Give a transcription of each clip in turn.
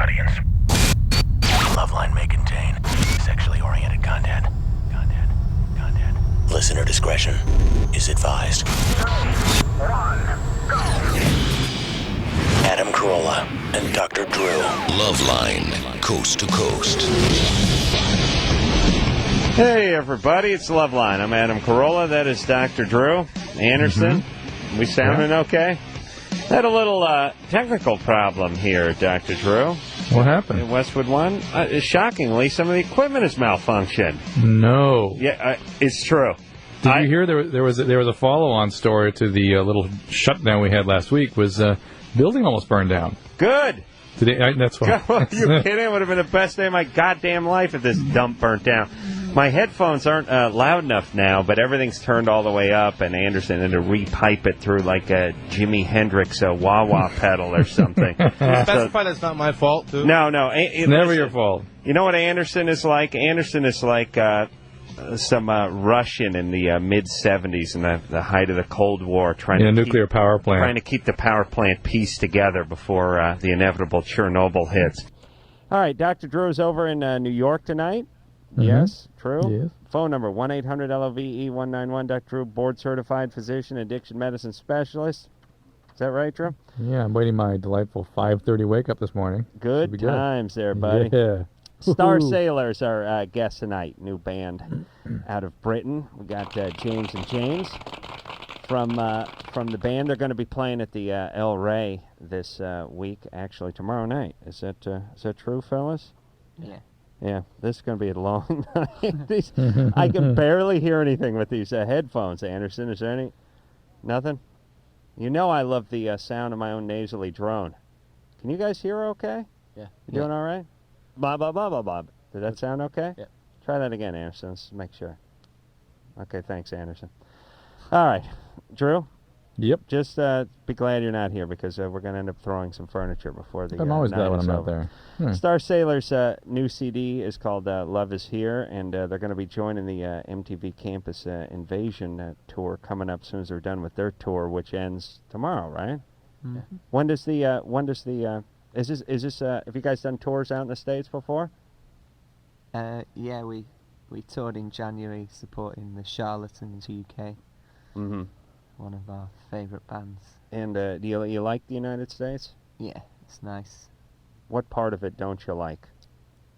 audience. LoveLine may contain sexually oriented content. Listener discretion is advised. 3, 1, go! Adam Carolla and Dr. Drew. LoveLine, coast to coast. Hey, everybody, it's LoveLine. I'm Adam Carolla. That is Dr. Drew Anderson. We sounding okay? Had a little technical problem here, Dr. Drew. What happened? In Westwood One. Shockingly, some of the equipment has malfunctioned. No. Yeah, it's true. Did you hear there was a follow-on story to the little shutdown we had last week? Was building almost burned down? Good. That's why. Are you kidding? It would have been the best day of my goddamn life if this dump burnt down. My headphones aren't loud enough now, but everything's turned all the way up, and Anderson had to repipe it through like a Jimi Hendrix wah-wah pedal or something. Specify that's not my fault, too. No. Never your fault. You know what Anderson is like? Anderson is like some Russian in the mid-'70s in the height of the Cold War, trying to keep the power plant pieced together before the inevitable Chernobyl hits. All right, Dr. Drew's over in New York tonight. Mm-hmm. Yes, true. Yes. Phone number 1-800-LOVE-191. Dr. Drew, board-certified physician, addiction medicine specialist. Is that right, Drew? Yeah, I'm waiting my delightful 5:30 wake-up this morning. Good times there, buddy. Yeah. Star Sailors are guests tonight. New band out of Britain. We got James and James from the band. They're going to be playing at the El Rey this week. Actually, tomorrow night. Is that true, fellas? Yeah. Yeah, this is going to be a long night. I can barely hear anything with these headphones, Anderson. Is there nothing? You know I love the sound of my own nasally drone. Can you guys hear okay? Yeah. You doing all right? Blah, blah, blah, blah, blah. Did that sound okay? Yeah. Try that again, Anderson. Let's make sure. Okay, thanks, Anderson. All right. Drew? Yep. Just be glad you're not here because we're going to end up throwing some furniture before the I'm always night glad when is I'm over. not there. Star Sailor's new CD is called Love Is Here, and they're going to be joining the MTV Campus Invasion tour coming up as soon as they're done with their tour, which ends tomorrow, right? Mm-hmm. When does the is this have you guys done tours out in the States before? Yeah, we toured in January supporting the Charlatans UK. Mm-hmm. One of our favourite bands. And do you like the United States? Yeah, it's nice. What part of it don't you like?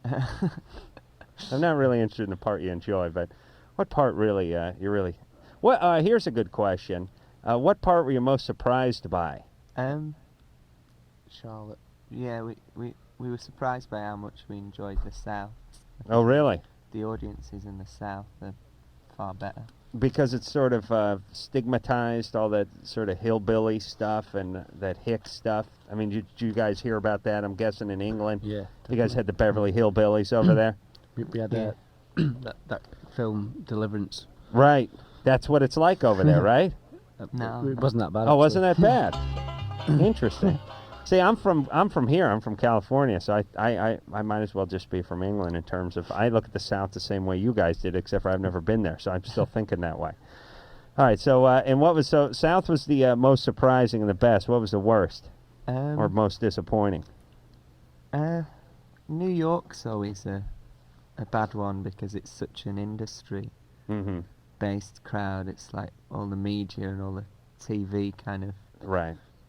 I'm not really interested in the part you enjoy, but what part really you really? What? Here's a good question. What part were you most surprised by? Charlotte. Yeah, we were surprised by how much we enjoyed the South. Oh, really? The audiences in the South are far better. Because it's sort of stigmatized, all that sort of hillbilly stuff and that hick stuff. I mean, did you guys hear about that? I'm guessing in England. Yeah. You guys had the Beverly Hillbillies over there? We had that film Deliverance. Right. That's what it's like over there, right? No. It wasn't that bad. Oh, wasn't that bad? Interesting. See, I'm from here. I'm from California, so I might as well just be from England in terms of I look at the South the same way you guys did, except for I've never been there, so I'm still thinking that way. All right, so and what was South was the most surprising and the best. What was the worst or most disappointing? New York's always a bad one because it's such an industry-based crowd. It's like all the media and all the TV kind of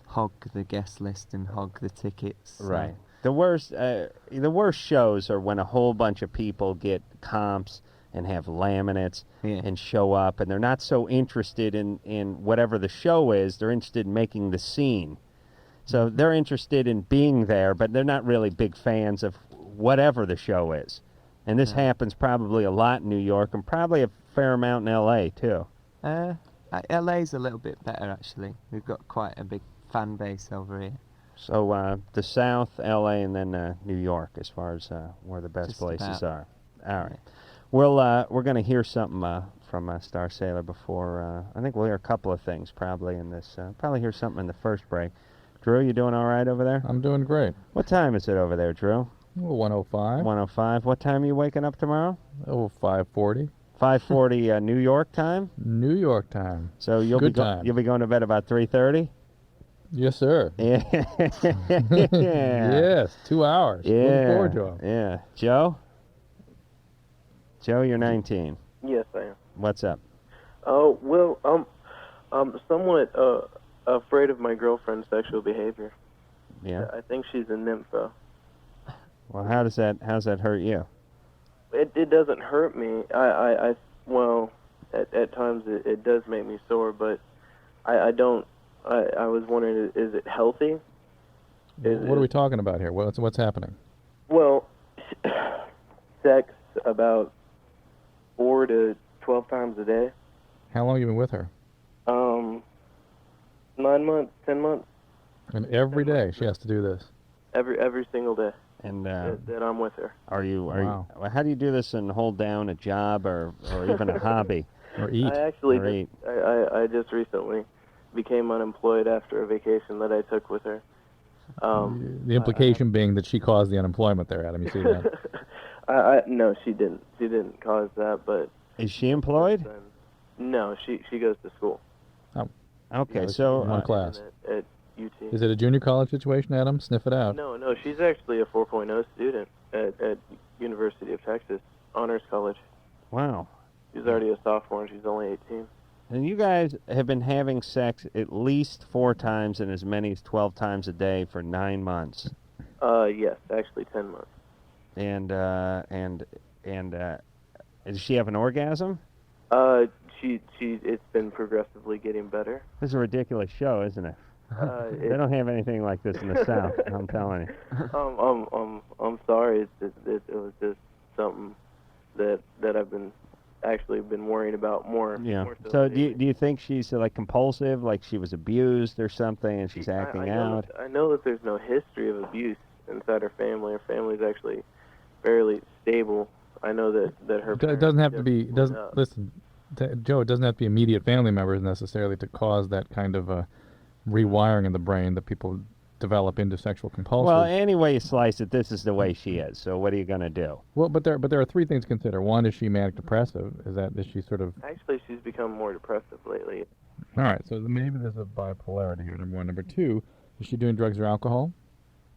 hog the guest list and hog the tickets. Right. The worst shows are when a whole bunch of people get comps and have laminates and show up, and they're not so interested in whatever the show is. They're interested in making the scene. So they're interested in being there, but they're not really big fans of whatever the show is. And this happens probably a lot in New York and probably a fair amount in L.A., too. LA's a little bit better, actually. We've got quite a big fan base over here. So the South, L.A., and then New York as far as where the best Just places about. are. All right. Well, we're going to hear something from Star Sailor before. I think we'll hear a couple of things probably in this. Probably hear something in the first break. Drew, you doing all right over there? I'm doing great. What time is it over there, Drew? 1:05. 1:05. What time are you waking up tomorrow? 5:40. 5:40 New York time? New York time. So you'll be going to bed about 3:30? Yes, sir. Yeah. Yes, 2 hours. Yeah. Looking forward to them. Yeah. Joe? Joe, you're 19. Yes, I am. What's up? Oh, well, I'm somewhat afraid of my girlfriend's sexual behavior. Yeah. I think she's a nympho. Well, how's that hurt you? It doesn't hurt me. Well, at times it does make me sore, but I was wondering, is it healthy? What are we talking about here? What's happening? Well, sex about 4 to 12 times a day. How long have you been with her? 9 months, 10 months. And every day she has to do this. Every single day. And that I'm with her. Are you? Wow. How do you do this and hold down a job or even a hobby? Or eat? I just recently became unemployed after a vacation that I took with her. The implication being that she caused the unemployment there, Adam. You see that? No, she didn't. She didn't cause that, but. Is she employed? No, she goes to school. Oh. Okay, so one class. At UT. Is it a junior college situation, Adam? Sniff it out. No, she's actually a 4.0 student at University of Texas Honors College. Wow. She's already a sophomore and she's only 18. And you guys have been having sex at least 4 times and as many as 12 times a day for 9 months. Yes, actually 10 months. And does she have an orgasm? It's been progressively getting better. This is a ridiculous show, isn't it? They don't have anything like this in the South. I'm telling you. I'm sorry. It was just something that I've been worrying about more. Yeah. More So do you think she's like compulsive, like she was abused or something, and she's acting out? I know that there's no history of abuse inside her family. Her family's actually fairly stable. I know that her. It doesn't have to be. Listen, Joe. It doesn't have to be immediate family members necessarily to cause that kind of rewiring in the brain that people develop into sexual compulsion. Well, any way you slice it, this is the way she is. So what are you going to do? Well, but there are 3 things to consider. One, is she manic depressive? Is she sort of? Actually, she's become more depressive lately. All right, so maybe there's a bipolarity here. Number 1. Number 2, is she doing drugs or alcohol?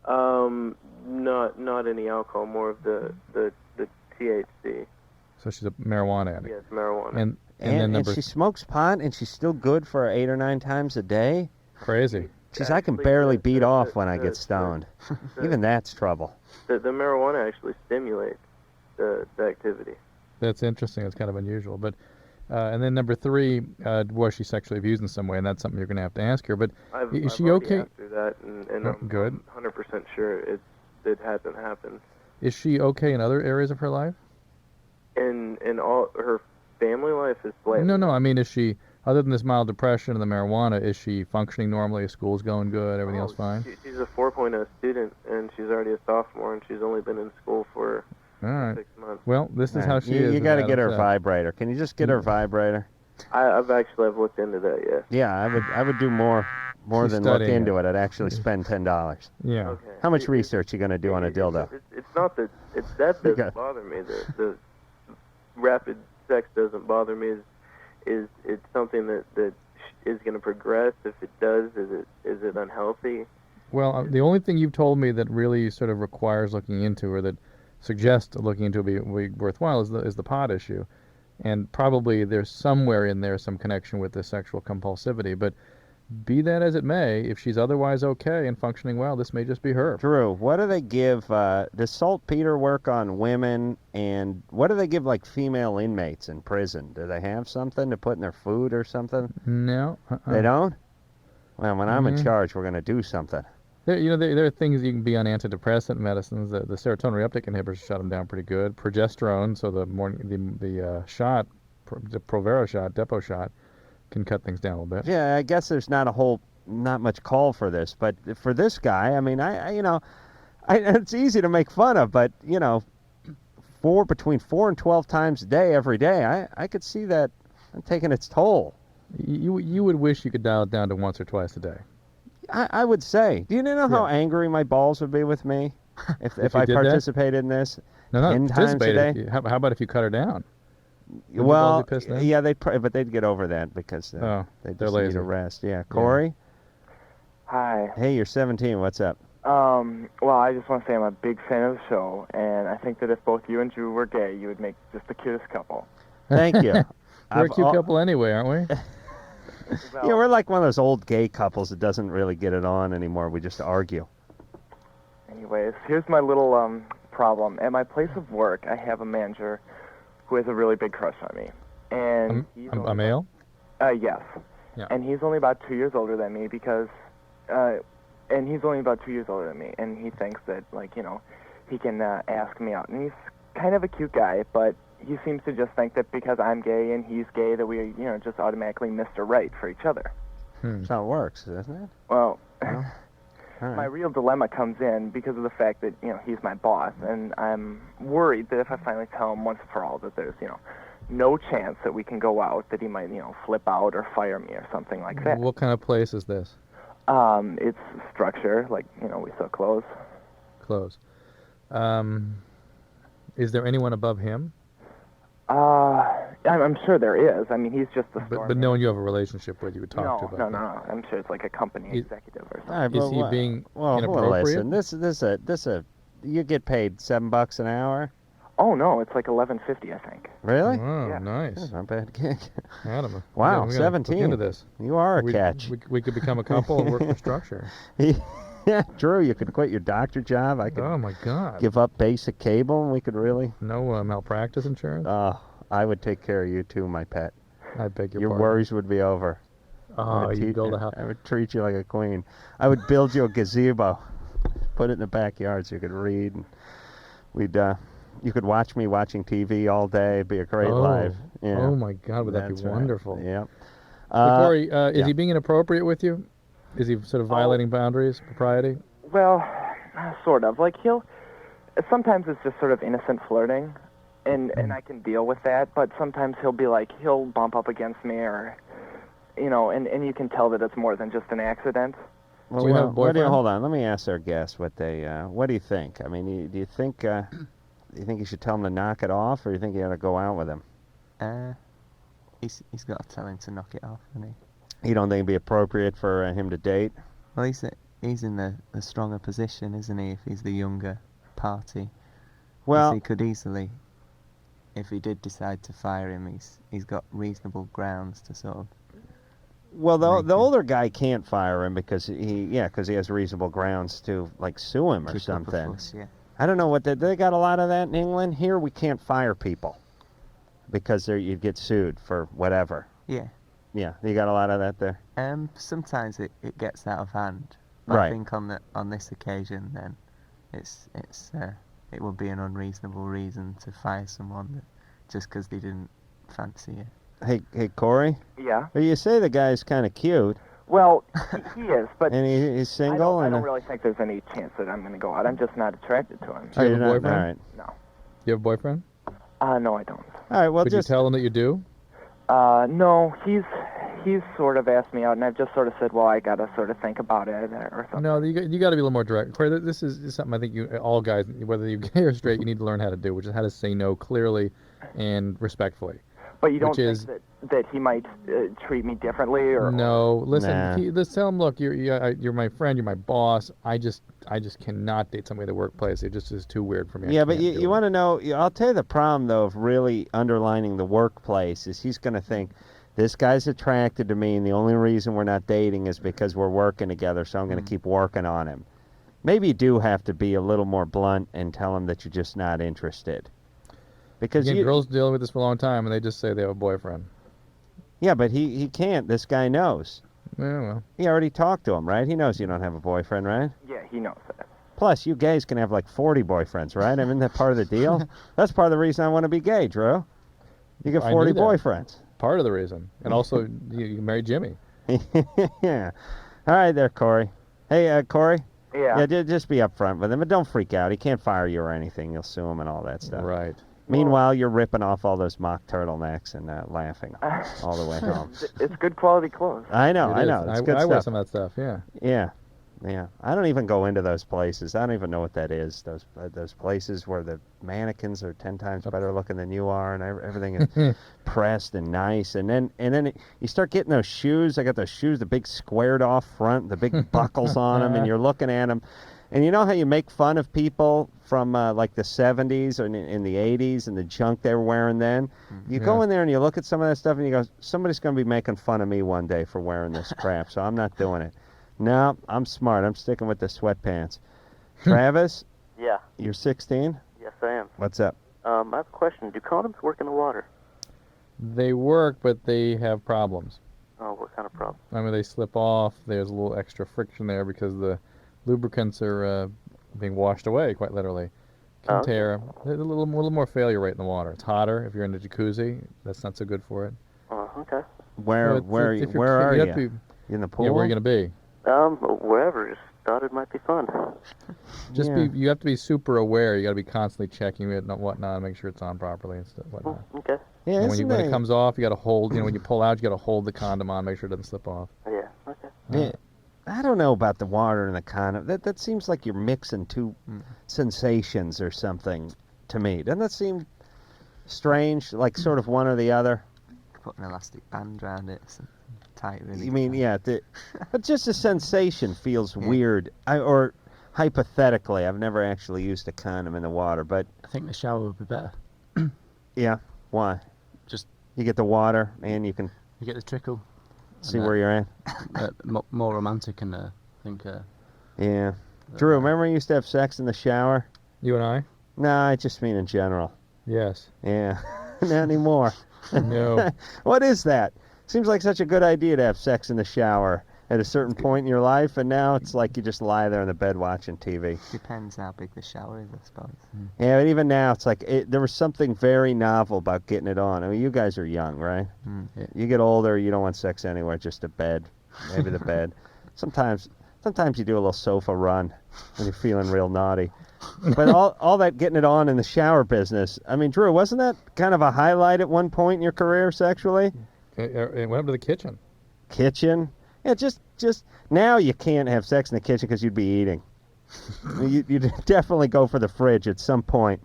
Not any alcohol. More of the THC. So she's a marijuana addict. Yes, marijuana. And then she smokes pot, and she's still good for 8 or 9 times a day. Crazy. Jeez, I can barely beat off when I get stoned. Even that's trouble. The marijuana actually stimulates the activity. That's interesting. It's kind of unusual. But and then number 3, was she sexually abused in some way? And that's something you're going to have to ask her. But is she okay? Asked her that, and I'm good. 100% sure it hasn't happened. Is she okay in other areas of her life? In all her family life is slightly. No. I mean, is she, other than this mild depression and the marijuana, is she functioning normally? Is school's going good? Everything else fine? She's a 4.0 student, and she's already a sophomore, and she's only been in school for 6 months. Well, this is how she is. You got to get her vibrator. Can you just get her vibrator? I've looked into that. Yes. Yeah, I would do more than look into it. I'd actually spend $10. Yeah. Okay. How much research you going to do on a dildo? It's not that that doesn't bother me. The rapid sex doesn't bother me. Is it's something that is going to progress? If it does, is it unhealthy? Well, the only thing you've told me that really sort of requires looking into, or that suggests looking into be worthwhile, is the pot issue, and probably there's somewhere in there some connection with the sexual compulsivity. But be that as it may, if she's otherwise okay and functioning well, this may just be her. Drew, what do they give? Does saltpeter work on women? And what do they give like female inmates in prison? Do they have something to put in their food or something? No. They don't? Well, when I'm in charge, we're going to do something. There are things you can be on antidepressant medicines. The serotonin reuptake inhibitors shut them down pretty good. Progesterone, so the shot, the Provera shot, Depo shot, can cut things down a little bit. Yeah, I guess there's not much call for this, but for this guy, I mean, it's easy to make fun of, but between 4 and 12 times a day, every day, I could see that taking its toll. You would wish you could dial it down to once or twice a day. I would say. Do you know how angry my balls would be with me if I participated in this? No, 10 times a day? How about if you cut her down? Well, yeah, but they'd get over that because they they're just lazy. need a rest. Yeah, Corey. Hi. Hey, you're 17. What's up? Well, I just want to say I'm a big fan of the show, and I think that if both you and Drew were gay, you would make just the cutest couple. Thank you. We're a cute couple anyway, aren't we? Yeah, we're like one of those old gay couples that doesn't really get it on anymore. We just argue. Anyways, here's my little problem. At my place of work, I have a manager who has a really big crush on me, and he's a male. Yes. Yeah. And he's only about 2 years older than me because, and he's only about 2 years older than me, and he thinks that, like, you know, he can ask me out. And he's kind of a cute guy, but he seems to just think that because I'm gay and he's gay that we, you know, just automatically Mr. Right for each other. That's how it works, isn't it? Well, All right. my real dilemma comes in because of the fact that, you know, he's my boss, and I'm worried that if I finally tell him once for all that there's, you know, no chance that we can go out, that he might, you know, flip out or fire me or something like that. What kind of place is this? It's structure, like, you know, we sell clothes. Clothes. Is there anyone above him? I'm sure there is. I mean, he's just the store. But no one you have a relationship with, you would talk to about No. that. I'm sure it's like a company executive or something. All right, Is he being well, inappropriate? listen, you get paid $7 an hour. Oh no, it's like $11.50, I think. Really? Wow, Yeah. nice. That's not a bad gig. Adam. Wow, we gotta look 17. into this. You are a catch. We could become a couple and work for structure. Yeah, Drew, you could quit your doctor job. I could Oh my God. give up basic cable, and we could really. No malpractice insurance. I would take care of you too, my pet. I beg your Your pardon. worries would be over. Oh, you build a house. I would treat you like a queen. I would build you a gazebo, put it in the backyard so you could read. And you could watch me watching TV all day. It'd be a great life. Yeah. Oh my God, would that be That's right. wonderful? Yep. So Corey, is yeah. he being inappropriate with you? Is he sort of violating boundaries, propriety? Well, sort of. Like sometimes it's just sort of innocent flirting, and I can deal with that. But sometimes he'll bump up against me, or, you know, and you can tell that it's more than just an accident. Well, Do you have a boyfriend? hold on. Let me ask our guests what they. What do you think? I mean, do you think you should tell him to knock it off, or do you think you ought to go out with him? He's got to tell him to knock it off, hasn't he? You don't think it'd be appropriate for him to date? Well, he's in the stronger position, isn't he? If he's the younger party, Well, he could easily, if he did decide to fire him, he's got reasonable grounds to sort of. well, the older guy can't fire him because he has reasonable grounds to like sue him or kick up a something. fuss, yeah. I don't know what they got a lot of that in England. Here we can't fire people because you'd get sued for whatever. Yeah. Yeah, you got a lot of that there. Sometimes it gets out of hand. But Right. I think on this occasion, then, it would be an unreasonable reason to fire someone just because they didn't fancy you. Hey, Corey. Yeah. Well, you say the guy's kind of cute, Well, he is, but and he's single. I don't really think there's any chance that I'm going to go out. I'm just not attracted to him. Do you you're have a not- boyfriend? All right. No. You have a boyfriend? No, I don't. All right. Well, Could just you tell him that you do? No, he's sort of asked me out, and I've just sort of said, well, I got to sort of think about it or something. No, you got to be a little more direct. Corey, this is something I think all guys, whether you're gay or straight, you need to learn how to do, which is how to say no clearly and respectfully. But you don't which think is- that he might treat me differently, or No, listen. Nah. Let's tell him. Look, you're my friend. You're my boss. I just cannot date somebody at the workplace. It just is too weird for me. yeah, but you want to know? I'll tell you the problem though of really underlining the workplace is he's going to think this guy's attracted to me, and the only reason we're not dating is because we're working together. So I'm going to keep working on him. Maybe you do have to be a little more blunt and tell him that you're just not interested. Because Again, girls dealing with this for a long time, and they just say they have a boyfriend. yeah, but he can't. This guy knows. Yeah, well. He already talked to him, right? He knows you don't have a boyfriend, right? yeah, he knows that. Plus, you gays can have like 40 boyfriends, right? I mean, that part of the deal. That's part of the reason I want to be gay, Drew. You get I 40 knew that. boyfriends. Part of the reason, and also you married Jimmy. Yeah. All right, there, Corey. Hey, Corey. Yeah. Yeah, just be upfront with him, but don't freak out. He can't fire you or anything. You'll sue him and all that stuff. Right. Meanwhile, you're ripping off all those mock turtlenecks and laughing all the way home. It's good quality clothes. I know. It is. It's good I wear stuff. some of that stuff. Yeah. Yeah. Yeah, I don't even go into those places. I don't even know what that is. Those places where the mannequins are 10 times better looking than you are, and everything is pressed and nice. And then you start getting those shoes. I got those shoes, the big squared off front, the big buckles on them, and you're looking at them. And you know how you make fun of people from like the 70s or in the 80s and the junk they were wearing then? You go in there and you look at some of that stuff and you go, somebody's going to be making fun of me one day for wearing this crap, so I'm not doing it. No, I'm smart. I'm sticking with the sweatpants. Travis? Yeah. You're 16? Yes, I am. What's up? I have a question. Do condoms work in the water? They work, but they have problems. Oh, what kind of problem? I mean, they slip off. There's a little extra friction there because the lubricants are being washed away, quite literally. Can tear. There's a little more failure rate in the water. It's hotter if you're in a jacuzzi. That's not so good for it. Okay. Where are you? In the pool? Yeah, where are you going to be? Wherever. Just thought it might be fun. You have to be super aware. You got to be constantly checking it and whatnot, make sure it's on properly and stuff, whatnot. Okay. Yeah, and when it comes off, you got to hold. When you pull out, you got to hold the condom on, make sure it doesn't slip off. Yeah. Okay. Yeah. I don't know about the water and the condom. That seems like you're mixing two sensations or something to me. Doesn't that seem strange? Like sort of one or the other? Put an elastic band around it. So tight, really. You mean, yeah, but just the sensation feels weird. Or hypothetically, I've never actually used a condom in the water, but I think the shower would be better. Yeah, why? Just you get the water and you can get the trickle. See where you're at. More romantic, and I think. Yeah, Drew. Remember we used to have sex in the shower? You and I? No, I just mean in general. Yes. Yeah, not anymore. No. What is that? Seems like such a good idea to have sex in the shower at a certain point in your life, and now it's like you just lie there in the bed watching TV. Depends how big the shower is, I suppose. Yeah, but even now, it's like there was something very novel about getting it on. I mean, you guys are young, right? Yeah. You get older, you don't want sex anywhere, just a bed, maybe the bed. Sometimes you do a little sofa run when you're feeling real naughty. But all that getting it on in the shower business, I mean, Drew, wasn't that kind of a highlight at one point in your career sexually? It went up to the kitchen. Kitchen? Yeah, just now you can't have sex in the kitchen because you'd be eating. You'd definitely go for the fridge at some point,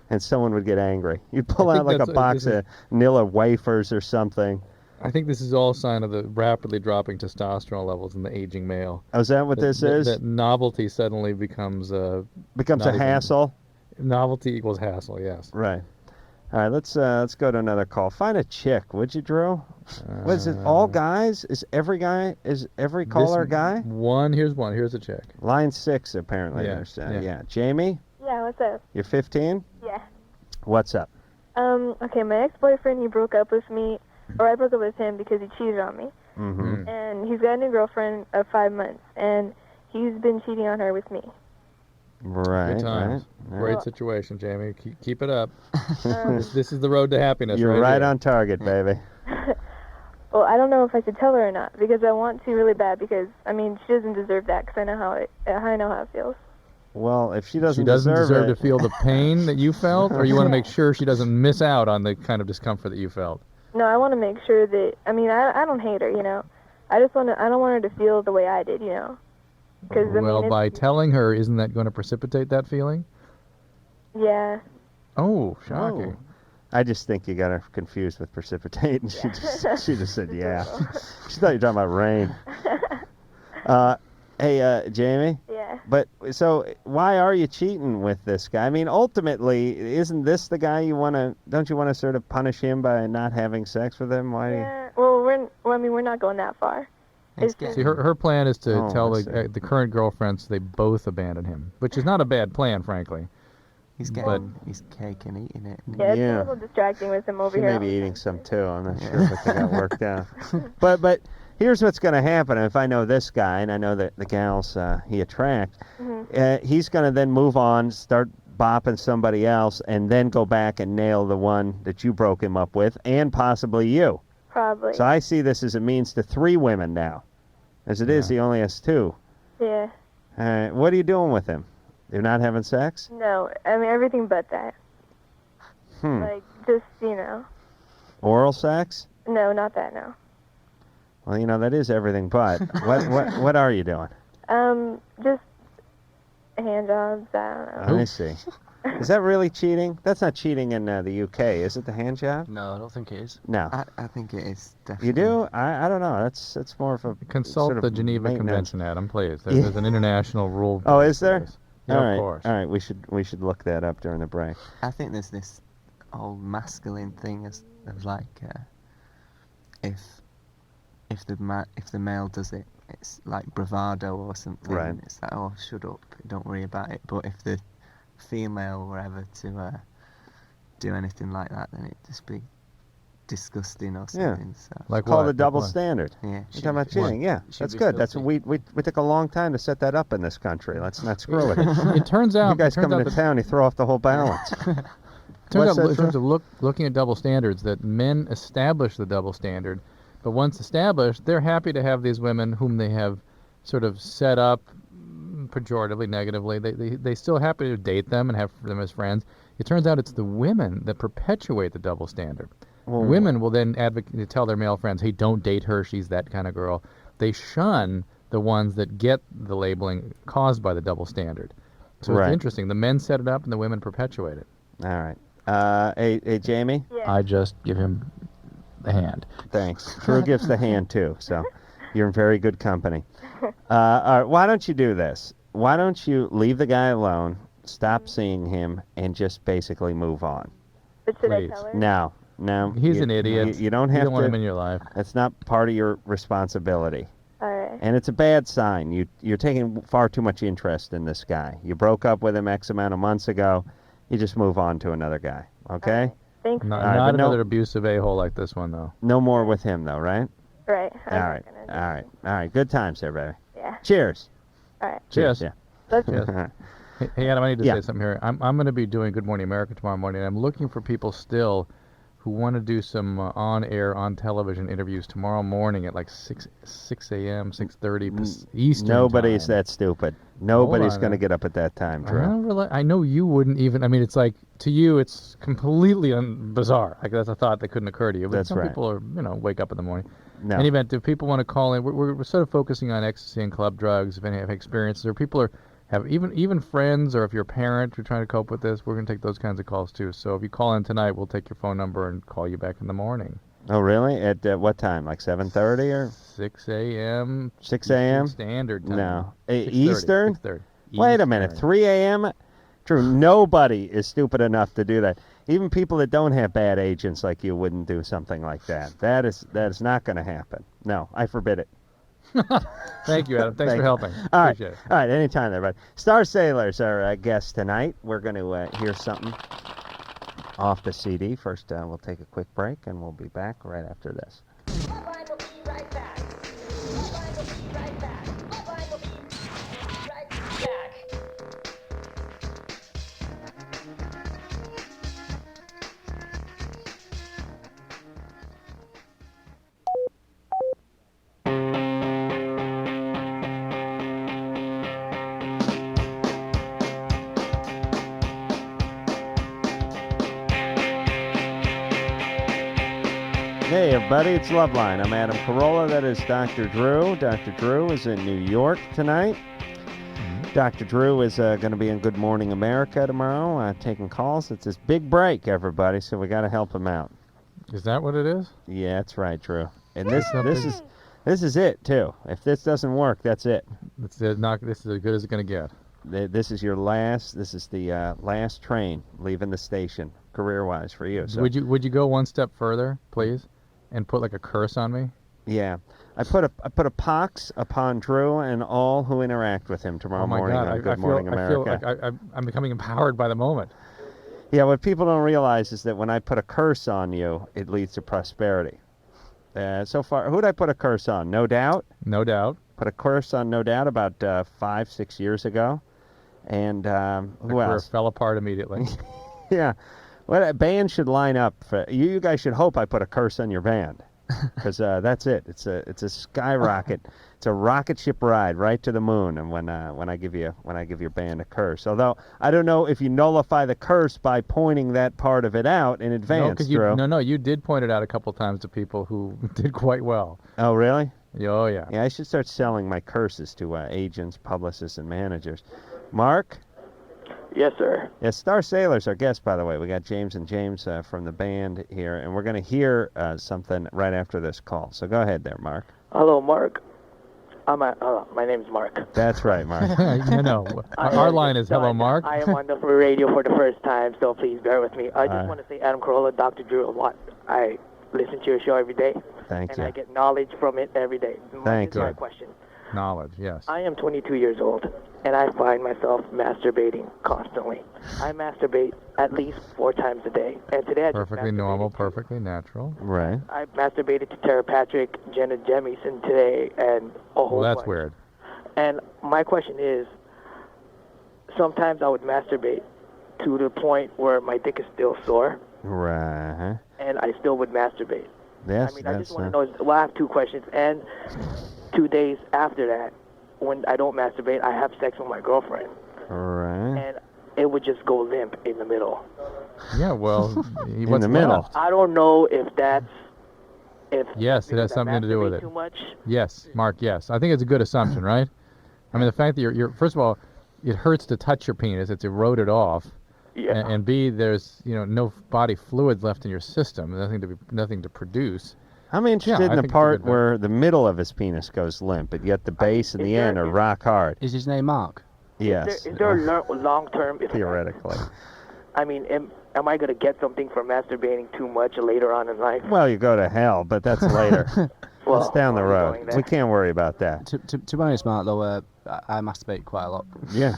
and someone would get angry. You'd pull out like a box of Nilla wafers or something. I think this is all a sign of the rapidly dropping testosterone levels in the aging male. Oh, is that what this is? That novelty suddenly becomes a hassle? Novelty equals hassle, yes. Right. All right, let's go to another call. Find a chick, would you, Drew? What is it, all guys? Is every caller a guy? Here's a chick. Line 6, apparently, I Yeah, understand. yeah. Jamie? Yeah, what's up? You're 15? Yeah. What's up? Okay, my ex-boyfriend, he broke up with me, or I broke up with him because he cheated on me. Mm-hmm. And he's got a new girlfriend of 5 months, and he's been cheating on her with me. Right. Good times. Right. Great situation, Jamie. Keep it up. This is the road to happiness. You're right here. on target, baby. Well, I don't know if I should tell her or not, because I want to really bad, because, I mean, she doesn't deserve that, because I know how it feels. Well, if she doesn't deserve it, to feel the pain that you felt, or you want to make sure she doesn't miss out on the kind of discomfort that you felt? No, I want to make sure that, I mean, I don't hate her, you know. I don't want her to feel the way I did, you know. Well, by telling her, isn't that going to precipitate that feeling? Yeah. Oh, shocking. I just think you got her confused with precipitate, and she just said, yeah. She thought you were talking about rain. Hey, Jamie? Yeah. But, so, why are you cheating with this guy? I mean, ultimately, isn't this the guy don't you want to sort of punish him by not having sex with him? Why? Yeah, well, we're not going that far. See, her plan is to tell the current girlfriend so they both abandon him, which is not a bad plan, frankly. He's getting his cake and eating it. Yeah, it's a little distracting with him over here. She may be eating some too. I'm not sure if they got worked out. But here's what's going to happen. If I know this guy and I know that the gals he attracts, he's going to then move on, start bopping somebody else, and then go back and nail the one that you broke him up with, and possibly you. Probably. So I see this as a means to 3 women now. As it is, he only has 2. Yeah. What are you doing with him? You're not having sex? No, I mean, everything but that. Like, just, you know. Oral sex? No, not that, no. Well, you know, that is everything but. What are you doing? Just hand jobs. I don't know. I see. Is that really cheating? That's not cheating in the UK, is it? The hand job? No, I don't think it is. No. I think it is definitely. You do? I don't know. That's more of a Consult sort of the Geneva maintenance. Convention, Adam, please. There's an international rule. Oh, is there? Yeah, All of right. course. All right. We should look that up during the break. I think there's this whole masculine thing of like if the male does it, it's like bravado or something. Right. It's like, oh, shut up, don't worry about it. But if the female were ever to do anything like that, then it'd just be disgusting or something. Yeah. So. Like called a double standard. Yeah. You're talking about cheating. Yeah, that's good. That's we took a long time to set that up in this country. Let's not screw with it. It turns out you guys come into town, you throw off the whole balance. Turns out, in terms of looking at double standards, that men establish the double standard, but once established, they're happy to have these women whom they have sort of set up pejoratively, negatively. They still happy to date them and have them as friends. It turns out it's the women that perpetuate the double standard. Women will then tell their male friends, hey, don't date her, she's that kind of girl. They shun the ones that get the labeling caused by the double standard. So it's interesting. The men set it up and the women perpetuate it. All right. Hey, Jamie? Yeah. I just give him the hand. Thanks. Drew gives the hand, too, so you're in very good company. All right, why don't you do this? Why don't you leave the guy alone, stop seeing him, and just basically move on? But should I tell her? No. He's an idiot. You don't have you don't to. want him in your life. That's not part of your responsibility. All right. And it's a bad sign. You're taking far too much interest in this guy. You broke up with him X amount of months ago. You just move on to another guy, okay? Right. Thanks. Not another abusive a-hole like this one, though. No more with him, though, right? Right. All right. Good times there, baby. Yeah. Cheers. All right. Cheers. Yeah. Cheers. Hey, Adam, I need to say something here. I'm going to be doing Good Morning America tomorrow morning, and I'm looking for people still who want to do some on-air, on-television interviews tomorrow morning at like 6 a.m., 6:30 Eastern Nobody's time. that stupid. Nobody's going to get up at that time, Drew. I know you wouldn't even. I mean, it's like, to you, it's completely bizarre. Like, that's a thought that couldn't occur to you. But That's some right. people are, wake up in the morning. No. In any event, if people want to call in, we're sort of focusing on ecstasy and club drugs, if any have experiences, or people have even friends, or if you're a parent who's trying to cope with this, we're going to take those kinds of calls too. So if you call in tonight, we'll take your phone number and call you back in the morning. Oh, really? At what time? Like 7:30 or 6 a.m. 6 a.m. Standard time. No. 6:30, Eastern? 6:30. Wait a minute. 3 a.m. Drew, nobody is stupid enough to do that. Even people that don't have bad agents like you wouldn't do something like that. That is not going to happen. No, I forbid it. Thank you, Adam. Thanks for helping. All right. Appreciate it. All right. Anytime, everybody. Star Sailors are our guest tonight. We're going to hear something off the CD. First, we'll take a quick break, and we'll be back right after this. LoveLine will be right back. LoveLine will be right back. LoveLine will be right back. Hey, everybody, it's LoveLine. I'm Adam Carolla. That is Dr. Drew. Dr. Drew is in New York tonight. Dr. Drew is going to be in Good Morning America tomorrow, taking calls. It's his big break, everybody, so we got to help him out. Is that what it is? Yeah, that's right, Drew. And this is it, too. If this doesn't work, that's it. This is as good as it's going to get. This is your last. This is the last train leaving the station, career-wise, for you. So. Would you go one step further, please, and put like a curse on me? Yeah, I put a pox upon Drew and all who interact with him tomorrow morning on Good Morning America. I feel like I'm becoming empowered by the moment. Yeah, what people don't realize is that when I put a curse on you, it leads to prosperity. So far, who'd I put a curse on? No Doubt? No Doubt. Put a curse on No Doubt about 5-6 years ago. And who else? Fell apart immediately. Yeah. Well, a band should line up. You guys should hope I put a curse on your band. Because that's it. It's a skyrocket. It's a rocket ship ride right to the moon. And when I give your band a curse, although I don't know if you nullify the curse by pointing that part of it out in advance. No, you did point it out a couple times to people who did quite well. Oh, really? Oh, yeah. Yeah, I should start selling my curses to agents, publicists, and managers. Mark? Yes, sir. Yeah, Star Sailor's our guest, by the way. We got James and James from the band here, and we're going to hear something right after this call. So go ahead there, Mark. Hello, Mark. My name's Mark. That's right, Mark. Our line is hello, Mark. I am on the radio for the first time, so please bear with me. I just want to say, Adam Carolla, Dr. Drew, I listen to your show every day. Thank you. I get knowledge from it every day. Thank you. My question. Knowledge, yes. I am 22 years old, and I find myself masturbating constantly. I masturbate at least 4 times a day, and today I just Perfectly normal, perfectly natural. Right. I masturbated to Tara Patrick, Jenna Jemison today, and a whole Well, that's bunch. weird. And my question is, sometimes I would masturbate to the point where my dick is still sore, Right. and I still would masturbate. Yes, I just want to know, well, I have 2 questions, and 2 days after that, when I don't masturbate, I have sex with my girlfriend, Right. and it would just go limp in the middle. Yeah, well, in the middle. I don't know if that's... Yes, it has something to do with it. Too much? Yes, Mark, yes. I think it's a good assumption, right? I mean, the fact that you're first of all, it hurts to touch your penis. It's eroded off. Yeah. And B, there's, no body fluids left in your system, nothing to produce. I'm interested in I the think it's a part good where the middle of his penis goes limp, but yet the base and the end are rock hard. Is his name Mark? Yes. Is there a long-term effect? Theoretically. I mean, am I going to get something for masturbating too much later on in life? Well, you go to hell, but that's later. Well, that's down the are we road. going there? We can't worry about that. To be honest, Mark, though, I masturbate quite a lot. Yeah.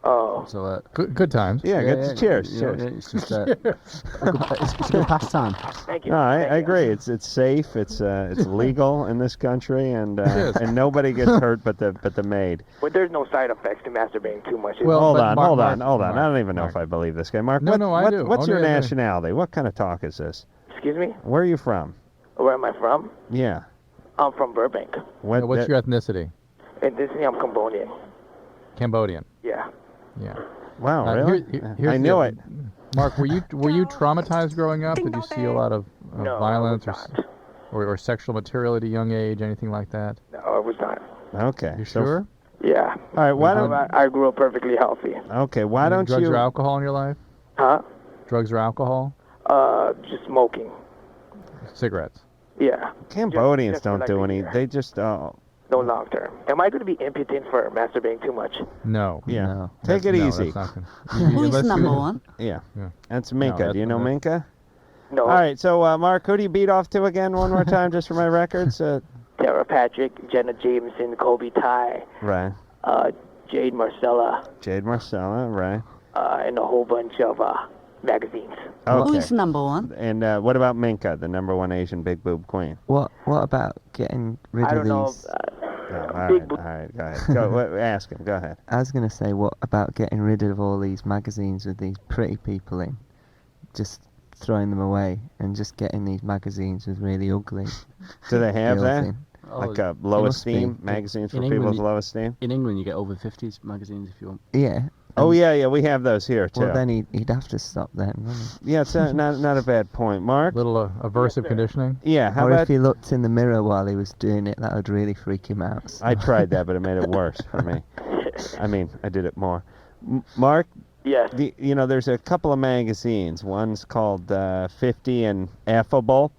Oh. So, good times. Yeah, good. Cheers. you know, Cheers. it's just it's a good pastime. Thank you. No, I agree. It's safe. It's legal in this country, and and nobody gets hurt but the maid. But there's no side effects to masturbating too much. Well, hold but on. Mark, I don't even know if I believe this guy. Mark, No, no, I do. What's Oh, your yeah, yeah. nationality? What kind of talk is this? Excuse me? Where are you from? Where am I from? Yeah. I'm from Burbank. What's your ethnicity? And this I'm Cambodian. Cambodian. Yeah. Yeah. Wow, really? Here's I knew it. Mark, were you traumatized growing up? Did you see a lot of No, violence I was not. or sexual material at a young age, anything like that? No, I was not. Okay. You sure? Yeah. All right. Why don't? I grew up perfectly healthy. Okay. Why don't drugs you? or alcohol in your life? Huh? Drugs or alcohol? Just smoking. Cigarettes. Yeah. Cambodians just for don't like do a any. year. They just. No long term. Am I going to be impotent for masturbating too much? No. Yeah. No. Take it No, easy. that's not gonna- Who's unless number you- one? Yeah. Yeah. That's Minka. No, Do you know that's- Minka? No. All right. So, Mark, who do you beat off to again? One more time, just for my records. Tara Patrick, Jenna Jameson, Kobe Ty, Right. Jade Marcella, Jade Marcella. Right. and a whole bunch of magazines. Okay. Who's number one? And what about Minka, the #1 Asian big boob queen? What about getting rid I of don't know. these? All right. Go ahead. Go. Ask him. Go ahead. I was gonna say, what about getting rid of all these magazines with these pretty people in? Just throwing them away and just getting these magazines with really ugly. Do they have girls that? in. Like Oh, low must be. esteem magazines for In people with England, low esteem? In England, you get over 50s magazines if you want. Yeah. Oh yeah, we have those here too. Well, then he'd have to stop then, wouldn't he? Yeah, it's not a bad point, Mark. Little aversive conditioning. Yeah, how Or about if he looked in the mirror while he was doing it, that would really freak him out. So. I tried that, but it made it worse for me. I mean, I did it more. Mark, Yes. There's a couple of magazines. One's called 50 and Affable,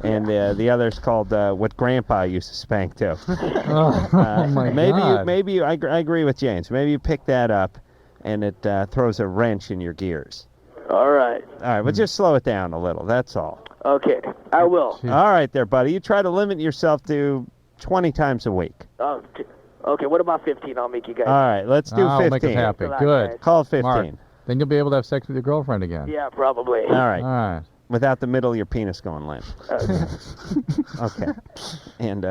and the other's called What Grandpa Used to Spank To. Oh my God. I agree with James. Maybe you pick that up, and it throws a wrench in your gears. All right. All right, but just slow it down a little. That's all. Okay. I will. All right, there, buddy. You try to limit yourself to 20 times a week. Okay. What about 15? I'll make you guys. All right, let's do I'll 15. make us happy. Good. Good. Call it 15. Mark, then you'll be able to have sex with your girlfriend again. Yeah, probably. All right. All right. Without the middle of your penis going limp. Okay. And,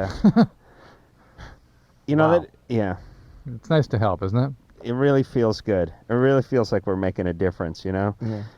Wow. yeah. It's nice to help, isn't it? It really feels good. It really feels like we're making a difference, Yeah.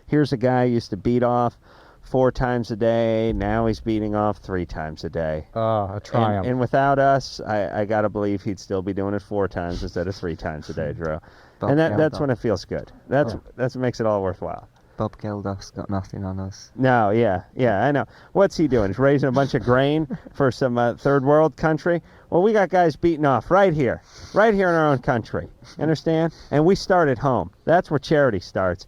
Here's a guy who used to beat off 4 times a day. Now he's beating off 3 times a day. A triumph. And without us, I got to believe he'd still be doing it 4 times instead of 3 times a day, Drew. And that's when it feels good. That's what makes it all worthwhile. Bob Geldof's got nothing on us. No, yeah, I know. What's he doing? He's raising a bunch of grain for some third world country? Well, we got guys beating off right here in our own country. Understand? And we start at home. That's where charity starts,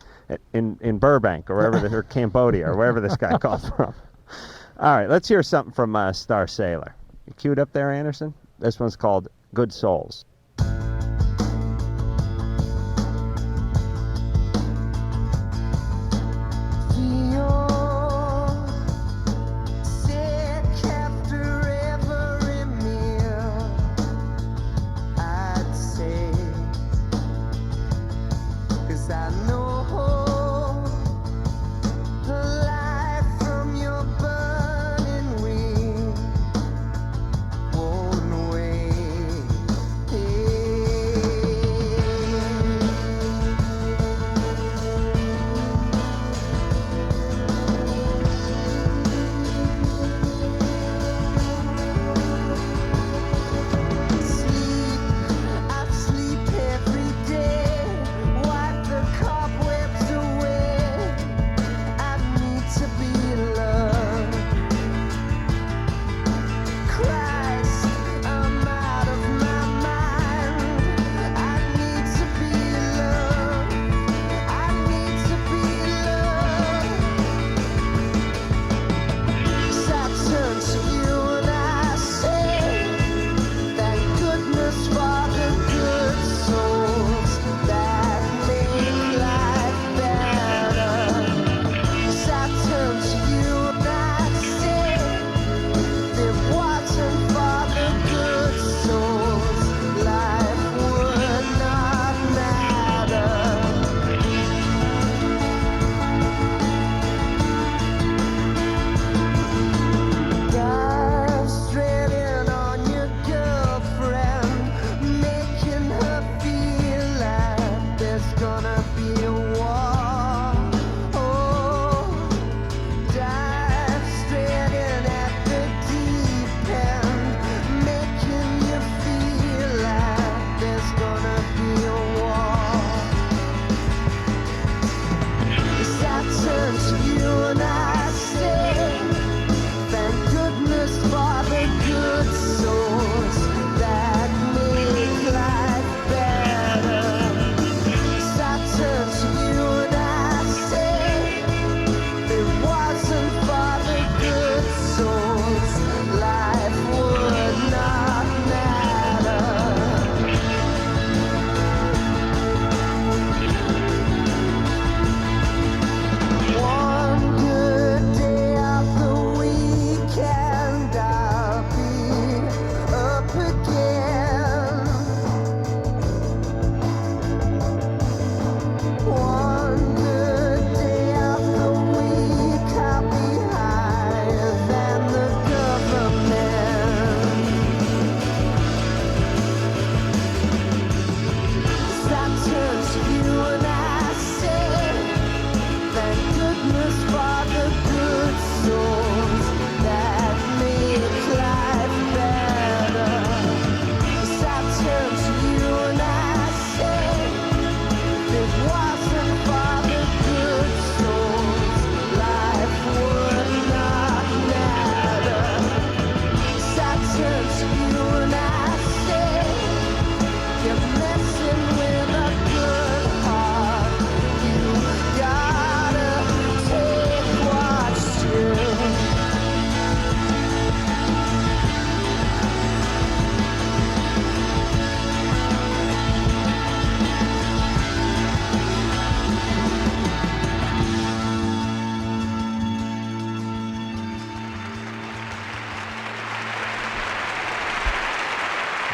in Burbank or wherever, or Cambodia or wherever this guy calls from. All right, let's hear something from Star Sailor. You queued up there, Anderson? This one's called Good Souls.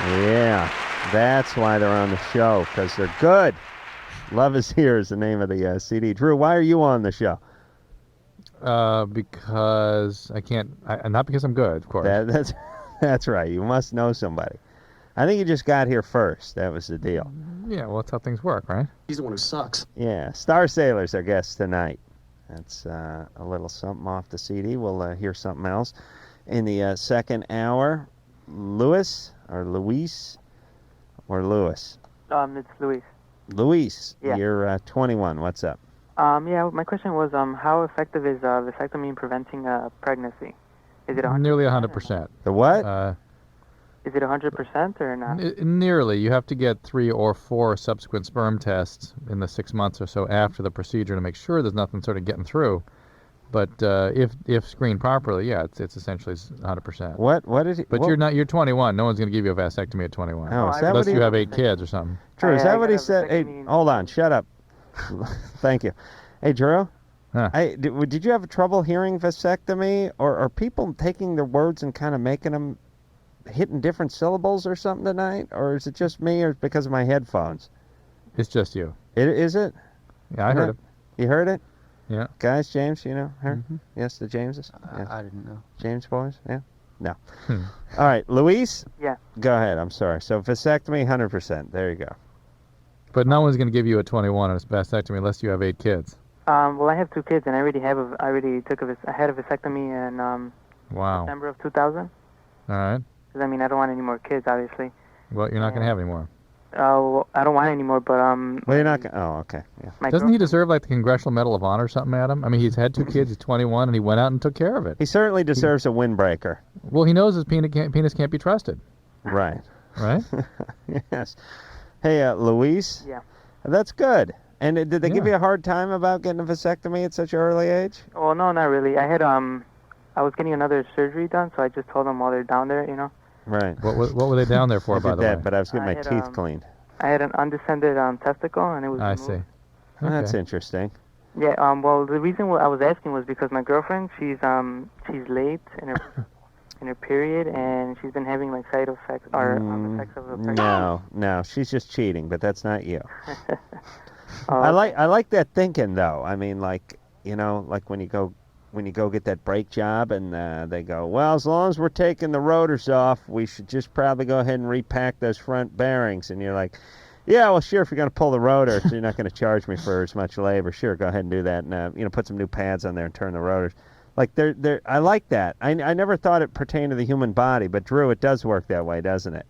Yeah, that's why they're on the show, because they're good. Love Is Here is the name of the CD. Drew, why are you on the show? Because I can't, not because I'm good, of course. That's right. You must know somebody. I think you just got here first. That was the deal. Yeah, well, that's how things work, right? He's the one who sucks. Yeah, Star Sailor's our guest tonight. That's a little something off the CD. We'll hear something else. In the second hour, Luis? It's Luis. Luis, Yeah. You're 21. What's up? Yeah, my question was, how effective is vasectomy in preventing pregnancy? Is it 100%? Nearly 100%. The what? Is it 100% or not? Nearly. You have to get 3 or 4 subsequent sperm tests in the 6 months or so after the procedure to make sure there's nothing sort of getting through. But if screened properly, yeah, it's essentially 100%. What is it? But you're 21. No one's going to give you a vasectomy at 21. Oh, is that unless what you have 8 kids or something. Drew, is that what he said? Hey, hold on. Shut up. Thank you. Hey, Drew. Huh. Did you have trouble hearing vasectomy, or are people taking their words and kind of making them hitting different syllables or something tonight, or is it just me, or because of my headphones? It's just you. Is it? Yeah, I heard it. You heard it? Yeah. Guys, James, you know her? Yes, the Jameses? Yeah. I didn't know. James boys? Yeah? No. All right, Luis? Yeah. Go ahead, I'm sorry. So vasectomy, 100%. There you go. But no one's going to give you a 21 on a vasectomy unless you have 8 kids. Well, I have 2 kids, and I already had a vasectomy in Wow. December of 2000. All right. Because I mean, I don't want any more kids, obviously. Well, you're not going to have any more. Well, I don't want any more, but Well, you're not going. Oh, okay. Yeah. Doesn't he deserve like the Congressional Medal of Honor or something, Adam? I mean, he's had 2 kids. He's 21, and he went out and took care of it. He certainly deserves a windbreaker. Well, he knows his penis can't be trusted. Right. Right. Yes. Hey, Luis. Yeah. That's good. And did they give you a hard time about getting a vasectomy at such an early age? Well, no, not really. I was getting another surgery done, so I just told them while they're down there, you know. Right. What were they down there for, by the way? But I was getting my teeth cleaned. I had an undescended testicle, and it was I removed. see. Okay. That's interesting. Yeah. Well, the reason I was asking was because my girlfriend, she's late in her period, and she's been having like side effects or effects of a pregnancy. No, she's just cheating, but that's not you. I like that thinking though. I mean, like, you know, like when you go get that brake job and they go, well, as long as we're taking the rotors off, we should just probably go ahead and repack those front bearings. And you're like, yeah, well, sure, if you're going to pull the rotor, so you're not going to charge me for as much labor. Sure, go ahead and do that, and put some new pads on there and turn the rotors. Like I like that. I never thought it pertained to the human body, but Drew, it does work that way, doesn't it?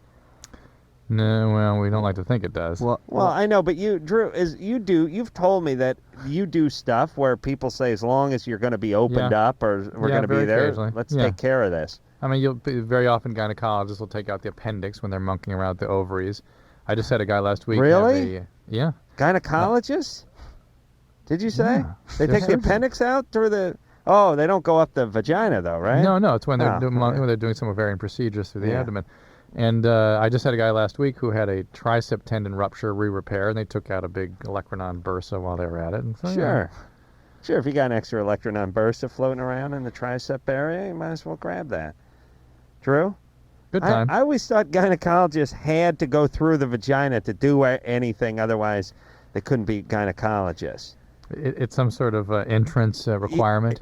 No, well, we don't like to think it does. Well, I know, but you, Drew, you've told me that you do stuff where people say, as long as you're going to be opened up or we're going to be there, let's take care of this. I mean, very often gynecologists will take out the appendix when they're monkeying around the ovaries. I just had a guy last week. Really? Yeah. Gynecologists? Did you say? Yeah. They take the appendix out through the... Oh, they don't go up the vagina, though, right? No, it's when they're doing some ovarian procedures through the abdomen. And I just had a guy last week who had a tricep tendon rupture re-repair, and they took out a big Electronon bursa while they were at it. And so, Sure, if you got an extra Electronon bursa floating around in the tricep area, you might as well grab that. Drew? Good time. I always thought gynecologists had to go through the vagina to do anything, otherwise they couldn't be gynecologists. It's some sort of entrance requirement.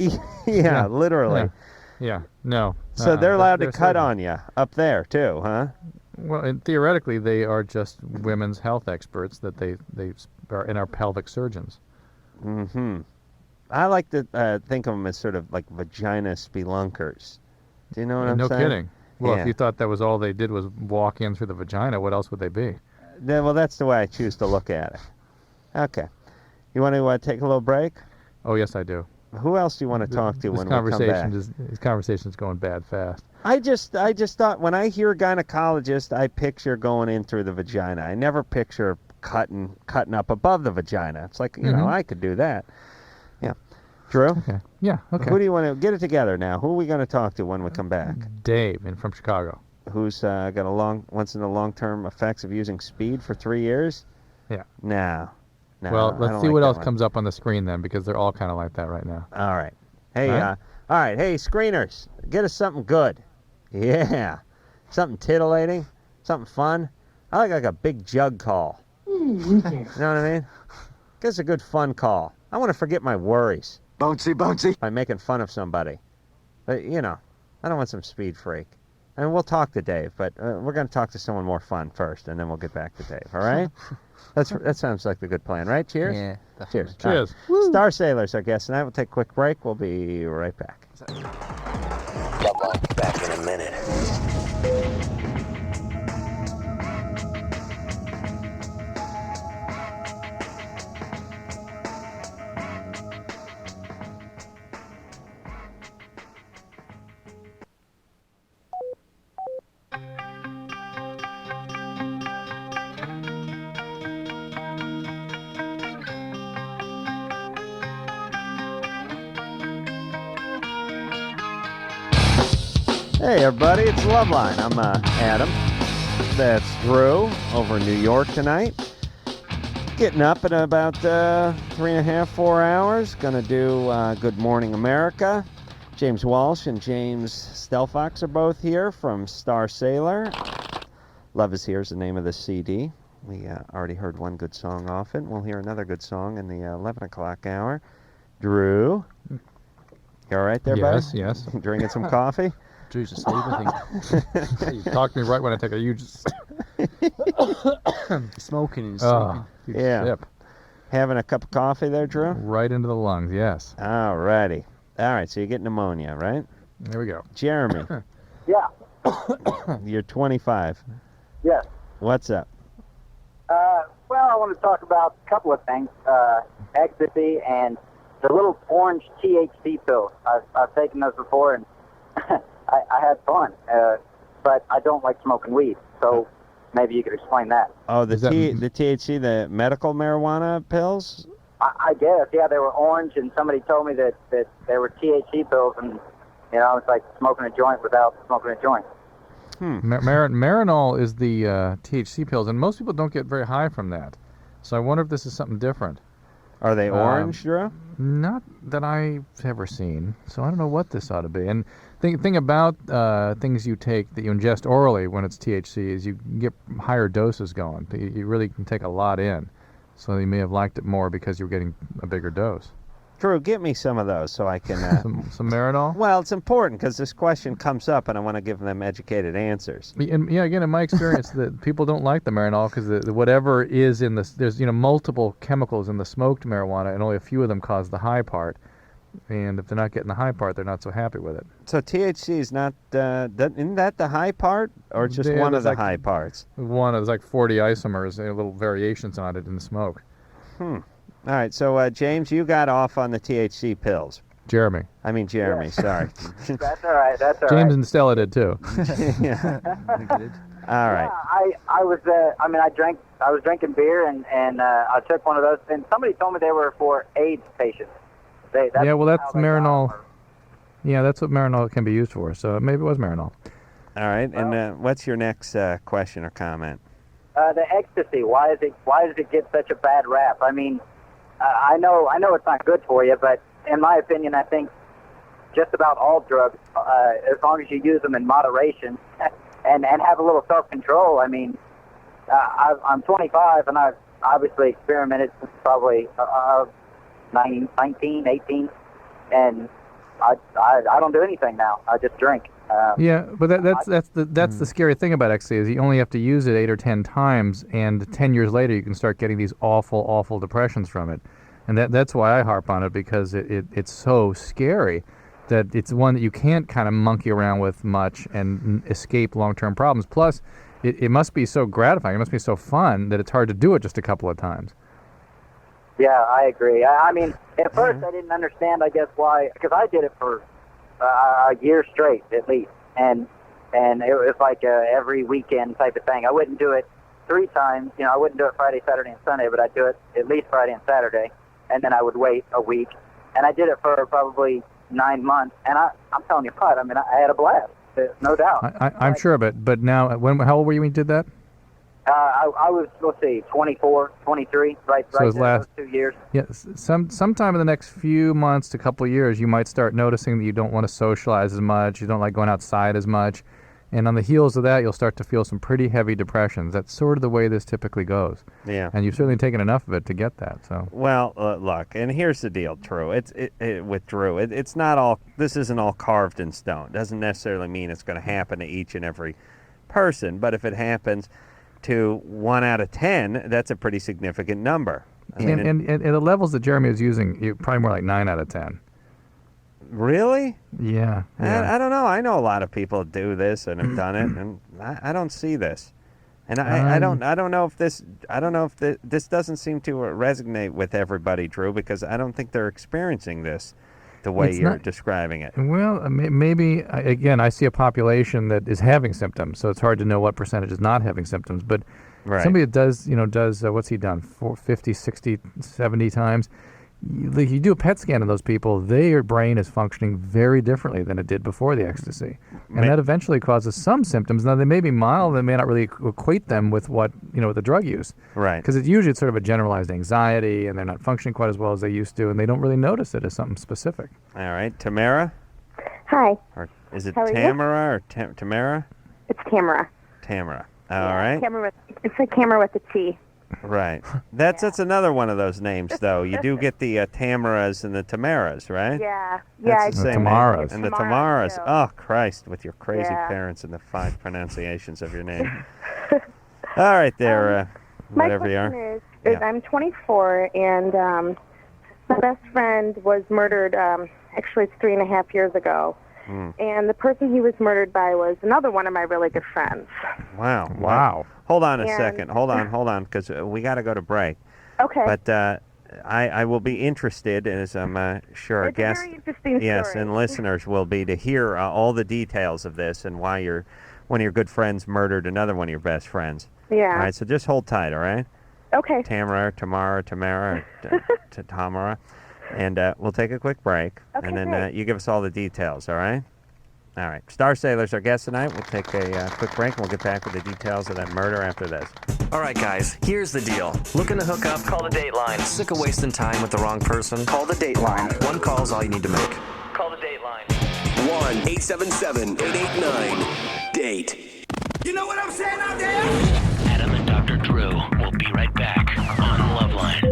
Yeah, literally. Yeah, no. So they're allowed to cut on you up there too, huh? Well, and theoretically, they are just women's health experts that they are in our pelvic surgeons. Mm-hmm. I like to think of them as sort of like vagina spelunkers. Do you know what I'm saying? No kidding. Well, if you thought that was all they did was walk in through the vagina, what else would they be? Well, that's the way I choose to look at it. Okay. You want to take a little break? Oh, yes, I do. Who else do you want to talk to when we come back? This conversation's going bad fast. I just thought when I hear gynecologist, I picture going in through the vagina. I never picture cutting up above the vagina. It's like, you know, I could do that. Yeah. Drew? Okay. Yeah, okay. Who do you want to get it together now? Who are we going to talk to when we come back? Dave from Chicago. Who's got once in the long-term effects of using speed for 3 years? Yeah. No. Well, let's see what else comes up on the screen then, because they're all kind of like that right now. All right. Hey, all right. Hey, screeners, get us something good. Yeah. Something titillating, something fun. I like a big jug call. You know what I mean? Get us a good fun call. I want to forget my worries. Bouncy. By making fun of somebody. But, you know, I don't want some speed freak. And we'll talk to Dave, but we're going to talk to someone more fun first, and then we'll get back to Dave, all right? That sounds like the good plan, right? Cheers? Yeah. Cheers. Cheers. Right. Star Sailors, our guest tonight. We'll take a quick break. We'll be right back. Back in a minute. Hey everybody, it's LoveLine. I'm Adam. That's Drew over in New York tonight. Getting up in about 3.5, 4 hours. Gonna do Good Morning America. James Walsh and James Stelfox are both here from Star Sailor. Love Is Here is the name of the CD. We already heard one good song off it. We'll hear another good song in the 11 o'clock hour. Drew, you all right there, buddy? Yes. Drinking some coffee? Drew's asleep, I think. You talked to me right when I take a huge Smoking and sleeping. Yeah. sip. Having a cup of coffee there, Drew? Right into the lungs, yes. All righty. All right, so you get pneumonia, right? There we go. Jeremy, Yeah. you're 25. Yes. What's up? Well, I want to talk about a couple of things. Ecstasy and the little orange THC pills. I've taken those before, and I had fun. But I don't like smoking weed, so maybe you could explain that. Oh, the THC, the medical marijuana pills? I guess, yeah, they were orange, and somebody told me that they were THC pills, and, you know, it's like smoking a joint without smoking a joint. Marinol is the THC pills, and most people don't get very high from that. So I wonder if this is something different. Are they orange, Drew? Not that I've ever seen. So I don't know what this ought to be. And thing about things you take that you ingest orally when it's THC is you get higher doses going. You really can take a lot in. So you may have liked it more because you're getting a bigger dose. Drew, get me some of those so I can... some Marinol? Well, it's important because this question comes up and I want to give them educated answers. And yeah, again, in my experience, that people don't like the Marinol because whatever is in there's multiple chemicals in the smoked marijuana, and only a few of them cause the high part. And if they're not getting the high part, they're not so happy with it. So THC is not, isn't that the high part, or just one of the high parts? One, there's like 40 isomers, and little variations on it in the smoke. All right, so James, you got off on the THC pills. Jeremy, sorry. That's all right. That's all right. James and Stella did too. Yeah. All right. Yeah, I was I was drinking beer, and I took one of those, and somebody told me they were for AIDS patients. That's Marinol. Yeah, that's what Marinol can be used for. So maybe it was Marinol. All right, and what's your next question or comment? The ecstasy. Why does it get such a bad rap? I mean, I know it's not good for you, but in my opinion, I think just about all drugs, as long as you use them in moderation and have a little self-control. I mean, I'm 25, and I've obviously experimented since probably 19, 18, and I don't do anything now. I just drink. Yeah, but that's the scary thing about ecstasy is you only have to use it 8 or 10 times, and 10 years later you can start getting these awful depressions from it, and that's why I harp on it, because it's so scary that it's one that you can't kind of monkey around with much and escape long-term problems. Plus, it must be so gratifying, it must be so fun that it's hard to do it just a couple of times. Yeah, I agree. I mean, at first I didn't understand, I guess, why, because I did it for a year straight at least, and it was like every weekend type of thing. I wouldn't do it 3 times. You know, I wouldn't do it Friday, Saturday, and Sunday, but I'd do it at least Friday and Saturday, and then I would wait a week, and I did it for probably 9 months, and I'm telling you what, I mean, I had a blast, no doubt. I'm sure of it, but now, how old were you when you did that? I was, 24, 23, right So there, those 2 years. Yeah, sometime in the next few months to couple of years, you might start noticing that you don't want to socialize as much, you don't like going outside as much, and on the heels of that, you'll start to feel some pretty heavy depressions. That's sort of the way this typically goes. Yeah. And you've certainly taken enough of it to get that. So. Well, look, and here's the deal, Drew. With Drew, it's not all. This isn't all carved in stone. Doesn't necessarily mean it's going to happen to each and every person, but if it happens to 1 out of 10, that's a pretty significant number. And the levels that Jeremy is using, probably more like 9 out of 10. Really? Yeah. I don't know. I know a lot of people do this and have done it, and I don't see this. And I don't know if this doesn't seem to resonate with everybody, Drew, because I don't think they're experiencing this the way you're describing it. Well, maybe, again, I see a population that is having symptoms, so it's hard to know what percentage is not having symptoms. But somebody that does what's he done, 50, 60, 70 times, you do a PET scan of those people, their brain is functioning very differently than it did before the ecstasy. And that eventually causes some symptoms. Now, they may be mild, they may not really equate them with with the drug use. Right. Because it's sort of a generalized anxiety, and they're not functioning quite as well as they used to, and they don't really notice it as something specific. All right. Tamara? Hi. Or is it How are you? Tamara or Tamara? It's Tamara. Tamara. All right. It's a camera with a T. Right. That's another one of those names, though. You do get the Tamaras and the Tamaras, right? Yeah. That's the The same name. Tamaras. And the Tamaras, Tamaras. too. Oh, Christ, with your crazy Yeah. parents and the 5 pronunciations of your name. All right, there, whatever you My are. question is Yeah. I'm 24, and my best friend was murdered, actually it's 3.5 years ago. Mm. And the person he was murdered by was another one of my really good friends. Wow. Wow. Hold on a And- second. Hold on, because we got to go to break. Okay. But I will be interested, as I'm sure our It's a guests, very interesting yes, story. and listeners will be, to hear all the details of this and why one of your good friends murdered another one of your best friends. Yeah. All right, so just hold tight, all right? Okay. Tamara, Tamara, Tamara. And we'll take a quick break. Okay, and then great. you give us all the details, all right? All right. Star Sailor's our guest tonight. We'll take a quick break, and we'll get back with the details of that murder after this. All right, guys, here's the deal. Looking to hook up? Call the Dateline. Sick of wasting time with the wrong person? Call the Dateline. One call's all you need to make. Call the Dateline. 1-877-889-DATE. You know what I'm saying out there? Adam and Dr. Drew will be right back on LoveLine.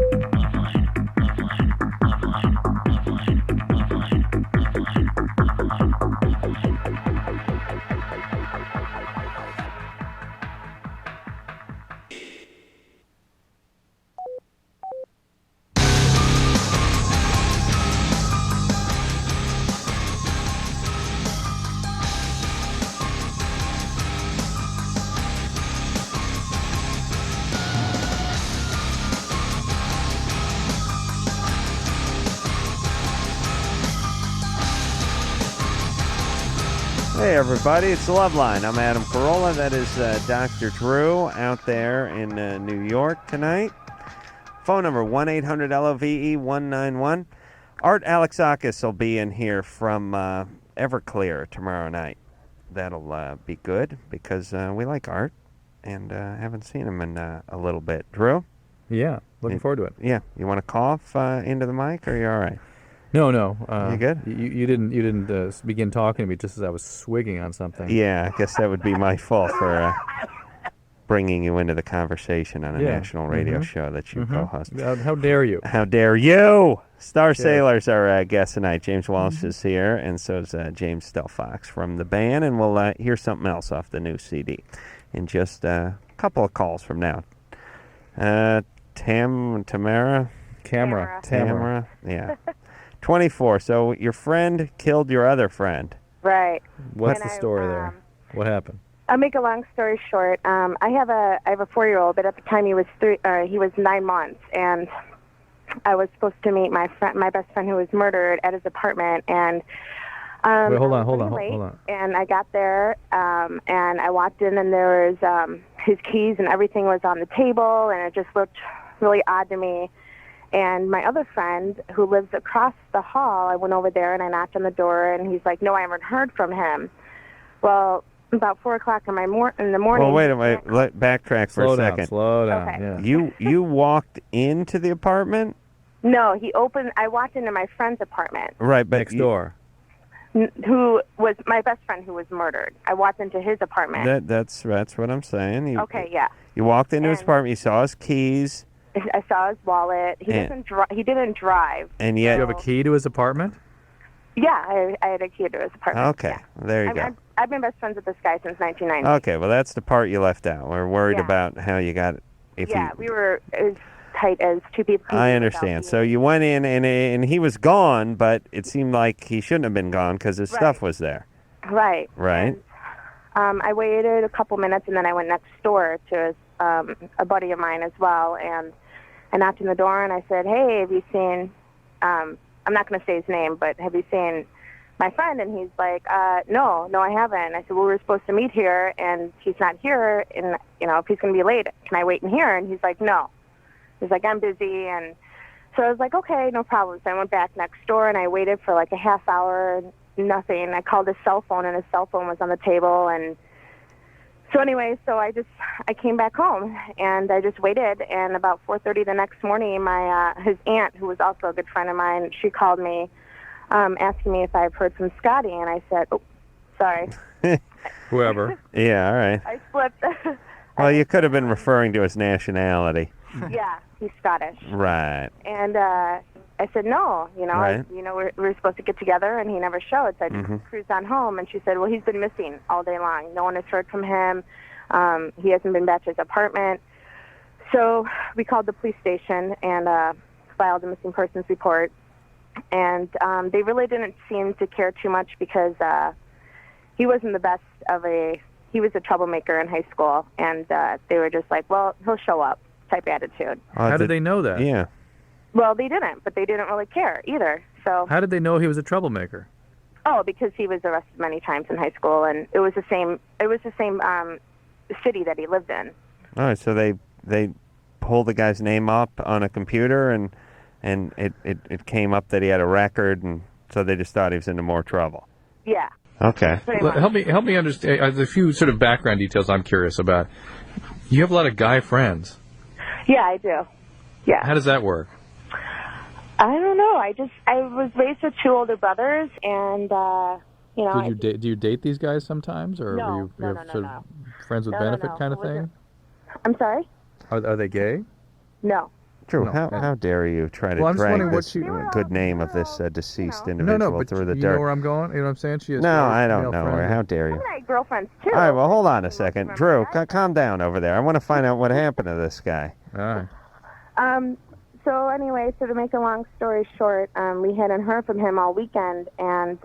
Hey, everybody, it's LoveLine. I'm Adam Carolla. That is Dr. Drew out there in New York tonight. Phone number 1-800-LOVE-191. Art Alexakis will be in here from Everclear tomorrow night. That'll be good because we like Art and haven't seen him in a little bit. Drew? Yeah, looking forward to it. Yeah. You want to cough into the mic, or are you all right? No. You good? You didn't begin talking to me just as I was swigging on something. Yeah, I guess that would be my fault for bringing you into the conversation on a national radio show that you co-host. How dare you? How dare you? Star Yes. Sailor's our guest tonight. James Walsh is here, and so is James Stelfox from the band, and we'll hear something else off the new CD in just a couple of calls from now. Tamara? Tamara. Yeah. 24. So your friend killed your other friend. Right. What's And the story there? What happened? I'll make a long story short. I have a 4-year-old, but at the time he was 9 months, and I was supposed to meet my best friend who was murdered at his apartment, and Wait, hold I on, was hold on, running hold late, on. And I got there, and I walked in, and there was his keys and everything was on the table, and it just looked really odd to me. And my other friend, who lives across the hall, I went over there and I knocked on the door, and he's like, "No, I haven't heard from him." Well, about 4 o'clock in the morning. Well, wait a minute. Backtrack for a second. Slow down. Okay. Yeah. You walked into the apartment? No, I walked into my friend's apartment. Right, but Next door. Who was my best friend who was murdered. I walked into his apartment. That's what I'm saying. Okay, yeah. You walked into his apartment. You saw his keys. I saw his wallet. He didn't drive. And yet, Do you have a key to his apartment? Yeah, I had a key to his apartment. Okay, there you go. I've been best friends with this guy since 1990. Okay, well, that's the part you left out. We're worried Yeah. about how you got it. We were as tight as two people. I understand. So you went in, and he was gone, but it seemed like he shouldn't have been gone because his stuff was there. Right. Right. I waited a couple minutes, and then I went next door to a buddy of mine as well, and I knocked on the door, and I said, "Hey, have you seen?" I'm not going to say his name, but have you seen my friend? And he's like, "No, I haven't." I said, "Well, we were supposed to meet here, and he's not here, and if he's going to be late, can I wait in here?" And he's like, "No." He's like, "I'm busy," and So I was like, okay, no problem. So I went back next door and I waited for like a half hour, nothing. I called his cell phone and his cell phone was on the table. And so anyway, so I came back home and I just waited. And about 4:30 the next morning, his aunt, who was also a good friend of mine, she called me asking me if I've heard from Scotty. And I said, oh, sorry. Whoever. Yeah, all right. I slipped. Well, you could have been referring to his nationality. Yeah, he's Scottish. Right. And I said, no, Right. we're supposed to get together, and he never showed. So I Mhm. cruised on home, and she said, well, he's been missing all day long. No one has heard from him. He hasn't been back to his apartment. So we called the police station and filed a missing persons report. And they really didn't seem to care too much because he wasn't the best he was a troublemaker in high school, and they were just like, well, he'll show up type attitude. How did they know that? Yeah. Well, they didn't, but they didn't really care either. So, How did they know he was a troublemaker? because he was arrested many times in high school, and it was the same city that he lived in. All right, so they pulled the guy's name up on a computer, and it came up that he had a record, and so they just thought he was into more trouble. Yeah. Okay. Help me understand. There's a few sort of background details I'm curious about. You have a lot of guy friends. Yeah, I do. Yeah. How does that work? I don't know. I was raised with two older brothers, and Do you date these guys sometimes, or No, were you no, sort of friends with No, no, benefit no. kind of It wasn't. thing? I'm sorry? Are they gay? No. Drew, No. how dare you try to Well, I'm just drag wondering what this you- good name of this deceased individual but through the you dirt? know where I'm going? You know what I'm saying? She has No, four I don't male know friends. her. How dare you? I had girlfriends, too. All right, well, hold on a second. Drew, calm down over there. I want to find out what happened to this guy. All right. So anyway, so to make a long story short, we hadn't heard from him all weekend, and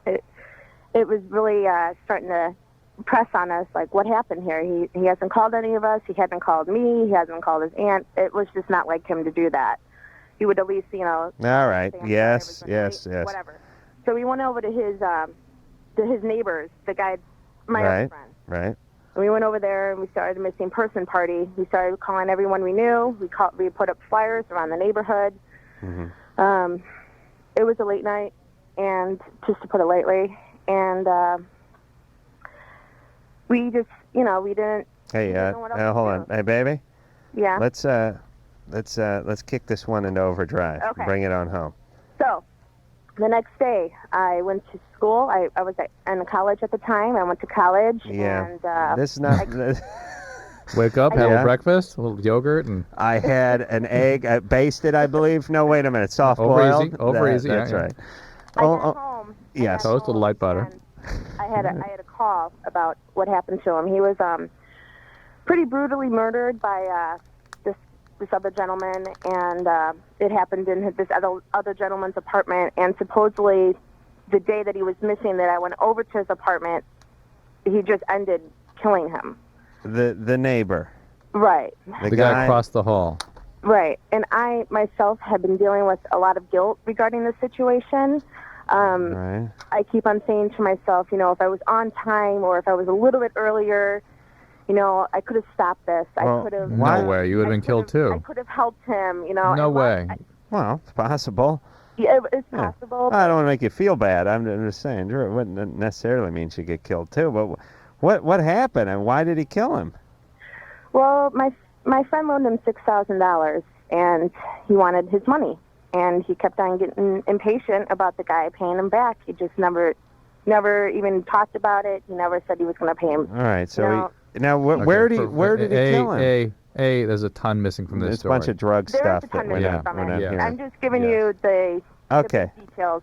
it was really starting to press on us, like, what happened here? He hasn't called any of us. He hadn't called me. He hasn't called his aunt. It was just not like him to do that. He would at least, All right. Yes. whatever. So we went over to his neighbors, the guy, my other friend. Right. And we went over there and we started a missing person party. We started calling everyone we knew. We put up flyers around the neighborhood. Mm-hmm. It was a late night, and just to put it lightly, and we just, we didn't. Hey, we didn't know what else to hold do. on. Hey, baby. Yeah. Let's kick this one into overdrive. Okay. Bring it on home. So, the next day, I went to school. I was in college at the time. I went to college. Yeah. And, This is not. Wake up, have a Yeah. little breakfast, a little yogurt, and I had an egg basted, I believe. No, wait a minute. Soft boiled. Over easy. That's yeah, right. I got home. Yes. Toast with light butter. I had a call about what happened to him. He was pretty brutally murdered by this other gentleman, and it happened in this other gentleman's apartment. And supposedly, the day that he was missing, that I went over to his apartment, he just ended killing him. The neighbor. Right. The guy across the hall. Right. And I myself have been dealing with a lot of guilt regarding this situation. Right. I keep on saying to myself, if I was on time or if I was a little bit earlier, I could have stopped this. Well, I could have. No way. You would have been killed too. I could have helped him. No way. Well, it's possible. Yeah, it's possible. I don't want to make you feel bad. I'm just saying, Drew, it wouldn't necessarily mean she get killed too. But what happened, and why did he kill him? Well, my friend loaned him $6,000, and he wanted his money, and he kept on getting impatient about the guy paying him back. He just never even talked about it. He never said he was going to pay him. All right, so where did he kill him? There's a ton missing from this There's story. a bunch of drug There's stuff a ton that missing from we're not it. hearing. I'm just giving you the Okay. details,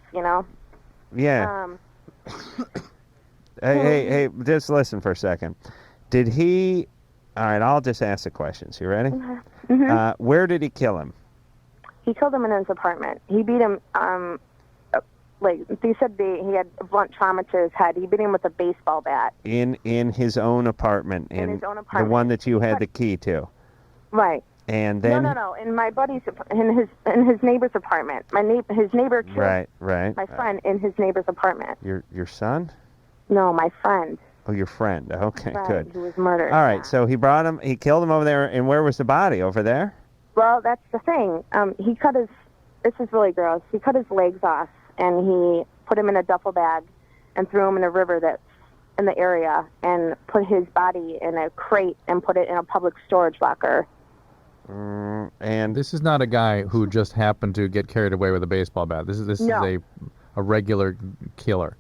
Yeah. Hey, just listen for a second. Did he... All right, I'll just ask the questions. You ready? Mm-hmm. Where did he kill him? He killed him in his apartment. He beat him, they said he had a blunt trauma to his head. He beat him with a baseball bat. In his own apartment. In his own The apartment. one that you had the key to. Right. And then... No. In my buddy's, in his neighbor's apartment. His neighbor killed Right. my friend in his neighbor's apartment. Your son? No, my friend. Oh, your friend. Okay, Right, good. who was murdered. All right, so he killed him over there, and where was the body? Over there? Well, that's the thing. He cut his. This is really gross. He cut his legs off and he put him in a duffel bag and threw him in a river that's in the area and put his body in a crate and put it in a public storage locker. And this is not a guy who just happened to get carried away with a baseball bat. This is No. a regular killer,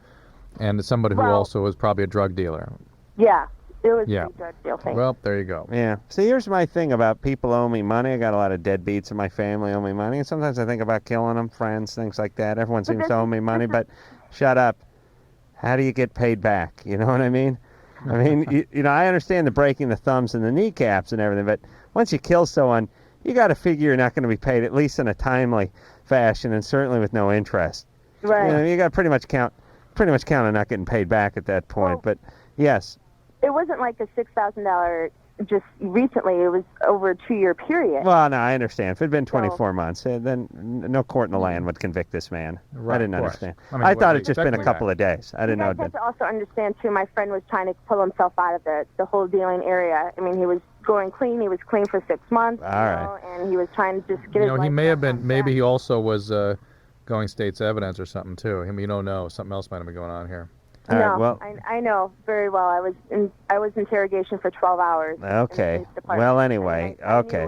and somebody who also was probably a drug dealer. Yeah, it was Yeah. a drug deal thing. Well, there you go. Yeah. See, here's my thing about people owe me money. I got a lot of deadbeats in my family owe me money, and sometimes I think about killing them, friends, things like that. Everyone seems to owe me money, but shut up. How do you get paid back? You know what I mean? I mean, you know, I understand the breaking the thumbs and the kneecaps and everything, but once you kill someone, you got to figure you're not going to be paid, at least in a timely fashion, and certainly with no interest. Right. You know, you got to pretty much count on not getting paid back at that point. But yes. It wasn't like a $6,000 just recently. It was over a 2-year period. Well, no, I understand. If it had been 24 months, then no court in the land would convict this man. Right, I didn't of course. understand. I mean, I what thought do it you just been a expect couple of days. I didn't know You it guys have been. to also understand, too, my friend was trying to pull himself out of the whole dealing area. I mean, he was going clean. He was clean for 6 months. All right. And he was trying to just get You his know, he life may have back been. Maybe he also was going state's evidence or something too. I mean, you don't know. Something else might have been going on here. All no, right, well, I know very well. I was interrogation for 12 hours. okay. Well, anyway, okay.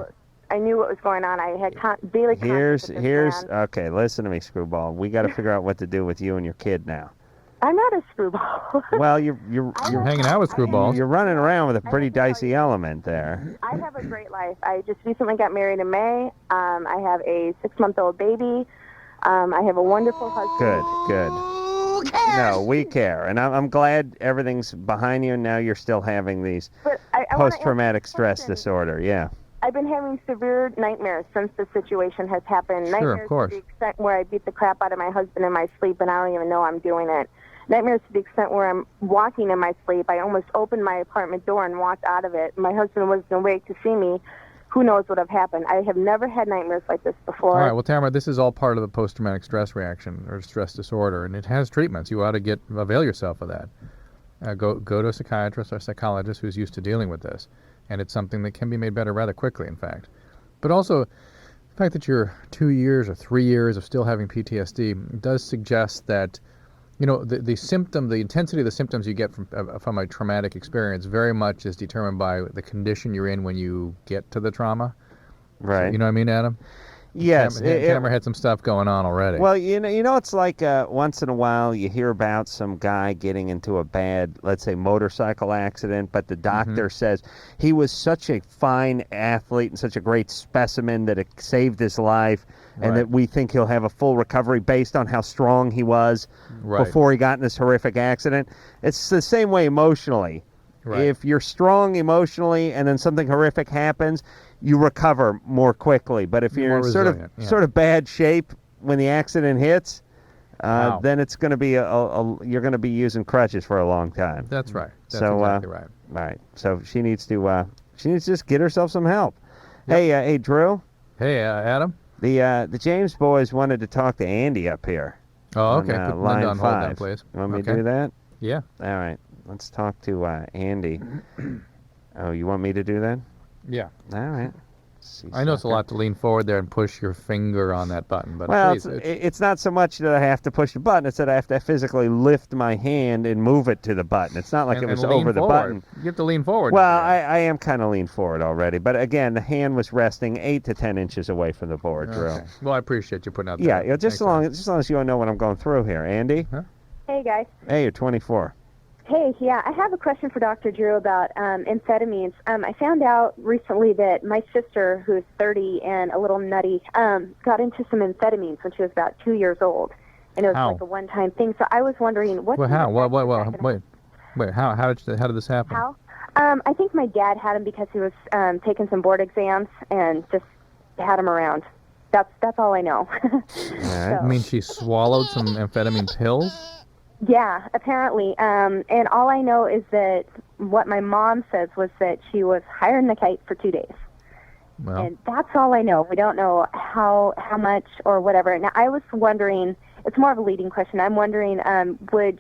I knew what was going on. I had daily contact Here's with this man. okay. Listen to me, Screwball. We got to figure out what to do with you and your kid now. I'm not a screwball. Well, you're hanging out with screwballs. You're running around with a pretty dicey element there. I have a great life. I just recently got married in May. I have a 6-month-old baby. I have a wonderful husband. Good. No, we care, and I'm glad everything's behind you, and now you're still having these But I wanna post-traumatic stress disorder. Yeah. I've been having severe nightmares since the situation has happened. Sure, of Nightmares course. to the extent where I beat the crap out of my husband in my sleep, and I don't even know I'm doing it. Nightmares to the extent where I'm walking in my sleep. I almost opened my apartment door and walked out of it. My husband wasn't awake to see me. Who knows what have happened? I have never had nightmares like this before. All right, well, Tamara, this is all part of the post-traumatic stress reaction or stress disorder, and it has treatments. You ought to avail yourself of that. Go to a psychiatrist or psychologist who's used to dealing with this, and it's something that can be made better rather quickly, in fact. But also, the fact that you're 2 years or 3 years of still having PTSD does suggest that, you know, the intensity of the symptoms you get from a traumatic experience very much is determined by the condition you're in when you get to the trauma. Right. So, you know what I mean, Adam? Yes. Tamara had some stuff going on already. Well, you know, it's like once in a while you hear about some guy getting into a bad, let's say, motorcycle accident, but the doctor says he was such a fine athlete and such a great specimen that it saved his life, and that we think he'll have a full recovery based on how strong he was before he got in this horrific accident. It's the same way emotionally. Right. If you're strong emotionally and then something horrific happens, you recover more quickly. But if you're in sort of bad shape when the accident hits, then it's going to be you're going to be using crutches for a long time. That's right. That's so, exactly right. Right. So she needs to just get herself some help. Yep. Hey, Drew. Hey, Adam. The James boys wanted to talk to Andy up here. Oh, okay. On, Put line on 5. hold then, please. You want me to do that? Yeah. All right. Let's talk to Andy. Oh, you want me to do that? Yeah. All right. I know it's a lot to lean forward there and push your finger on that button, but well, please, it's not so much that I have to push the button; it's that I have to physically lift my hand and move it to the button. It's not like it was over the button. You have to lean forward. Well, I am kind of leaned forward already, but again, the hand was resting 8 to 10 inches away from the board, Drew. Okay. Well, I appreciate you putting out. Yeah, just as long as you know what I'm going through here, Andy. Huh? Hey, guys. Hey, you're 24. Hey, yeah, I have a question for Dr. Drew about amphetamines. I found out recently that my sister, who's 30 and a little nutty, got into some amphetamines when she was about 2 years old. And it was like a one-time thing. So I was wondering what... Well, how? Wait, how did this happen? How? I think my dad had him because he was taking some board exams and just had him around. That's all I know. I mean, she swallowed some amphetamine pills? Yeah, apparently. And all I know is that what my mom says was that she was higher than a kite for 2 days. Well. And that's all I know. We don't know how much or whatever. Now, I was wondering, it's more of a leading question. I'm wondering, would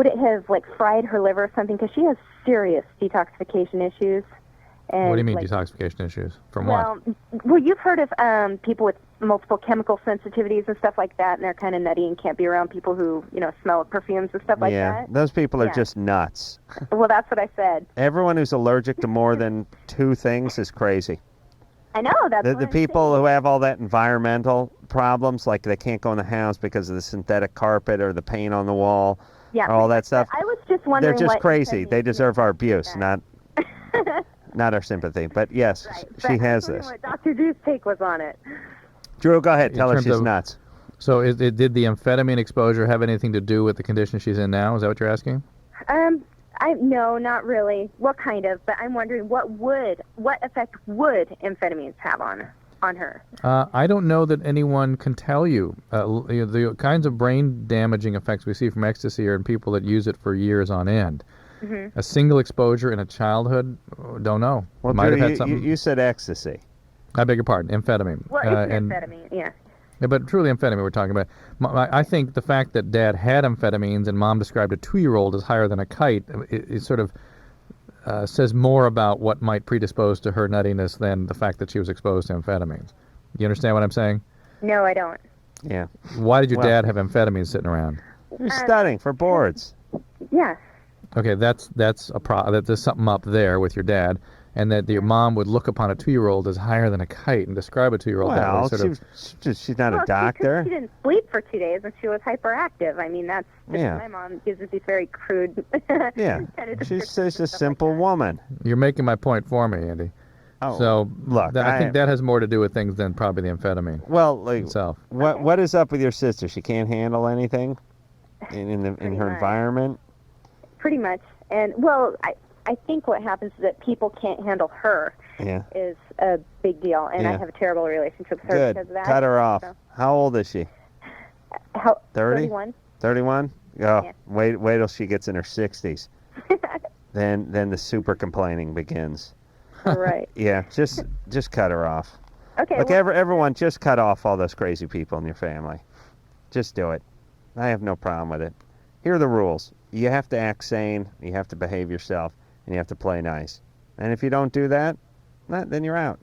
it have, like, fried her liver or something? Because she has serious detoxification issues. And, What do you mean like, detoxification issues? From what? Well, you've heard of people with multiple chemical sensitivities and stuff like that, and they're kind of nutty and can't be around people who, smell perfumes and stuff like that. Those people are Yeah. just nuts. Well, that's what I said. Everyone who's allergic to more than 2 things is crazy. I know, that's The, what the I'm people who have all that environmental problems, like they can't go in the house because of the synthetic carpet or the paint on the wall, Yeah, or all that stuff. I was just wondering They're just what crazy. They deserve our abuse, not our sympathy. But yes, she has this. what Dr. Drew's take was on it. Drew, go ahead. In Tell her terms she's of- nuts. So did the amphetamine exposure have anything to do with the condition she's in now? Is that what you're asking? No, not really. What kind of? But I'm wondering what effect would amphetamines have on her? I don't know that anyone can tell you. The kinds of brain damaging effects we see from ecstasy are in people that use it for years on end. Mm-hmm. A single exposure in a childhood, don't know. Well, Might Drew, have had something. you said ecstasy. I beg your pardon, amphetamine. Well, it's amphetamine, yeah. Yeah, but truly amphetamine we're talking about. I think the fact that Dad had amphetamines and Mom described a 2-year-old as higher than a kite, it sort of says more about what might predispose to her nuttiness than the fact that she was exposed to amphetamines. You understand what I'm saying? No, I don't. Yeah. Why did your Well- dad have amphetamines sitting around? You're studying for boards. Yes. Okay, that's that there's something up there with your dad, and that your mom would look upon a 2-year-old as higher than a kite and describe a 2-year-old that way. Well, Sort of, she's not Well, a doctor. She didn't sleep for 2 days and she was hyperactive. I mean, that's just Yeah. my mom uses these very crude. Yeah. kind of She's just a simple woman. you're making my point for me, Andy. Oh, So look, I think that has more to do with things than probably the amphetamine. Well, like, itself. what is up with your sister? She can't handle anything in her environment. Pretty much. And, well, I think what happens is that people can't handle her Yeah. is a big deal. And I Yeah. have a terrible relationship with her Good. because of that. Cut her off. So, How old is she? 30? 31. 31? Oh, Yeah. wait till she gets in her 60s. Then the super complaining begins. Right. Yeah, just cut her off. Okay. Look, well, everyone, just cut off all those crazy people in your family. Just do it. I have no problem with it. Here are the rules. You have to act sane, you have to behave yourself, and you have to play nice. And if you don't do that, then you're out.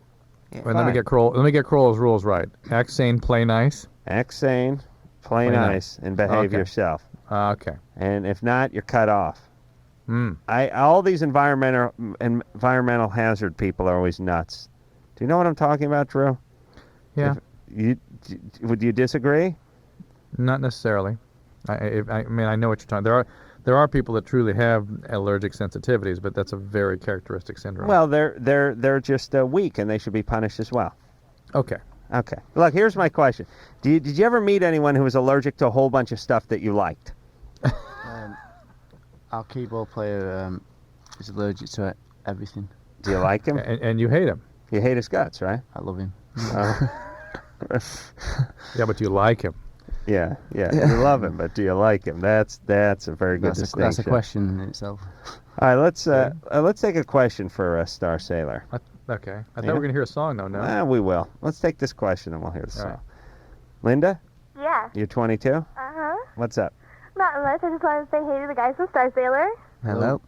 Wait, let me get Kroll's rules right. Act sane, play nice. Act sane, play nice, and behave Okay. yourself. Okay. And if not, you're cut off. Hmm. All these environmental hazard people are always nuts. Do you know what I'm talking about, Drew? Yeah. Would you disagree? Not necessarily. I mean, I know what you're talking. There are people that truly have allergic sensitivities, but that's a very characteristic syndrome. Well, they're just weak, and they should be punished as well. Okay. Okay. Look, here's my question. Did you ever meet anyone who was allergic to a whole bunch of stuff that you liked? Our keyboard player is allergic to everything. Do you like him? And you hate him. You hate his guts, right? I love him. Yeah, but you like him. Yeah. You love him, but do you like him? That's a very good distinction. That's a question in itself. All right, let's take a question for Star Sailor. Okay. I thought we were going to hear a song, though, no? We will. Let's take this question and we'll hear the song. right. Linda, Yeah. you're 22? Uh-huh. What's up? Not much. I just wanted to say hey to the guys from Star Sailor. Hello.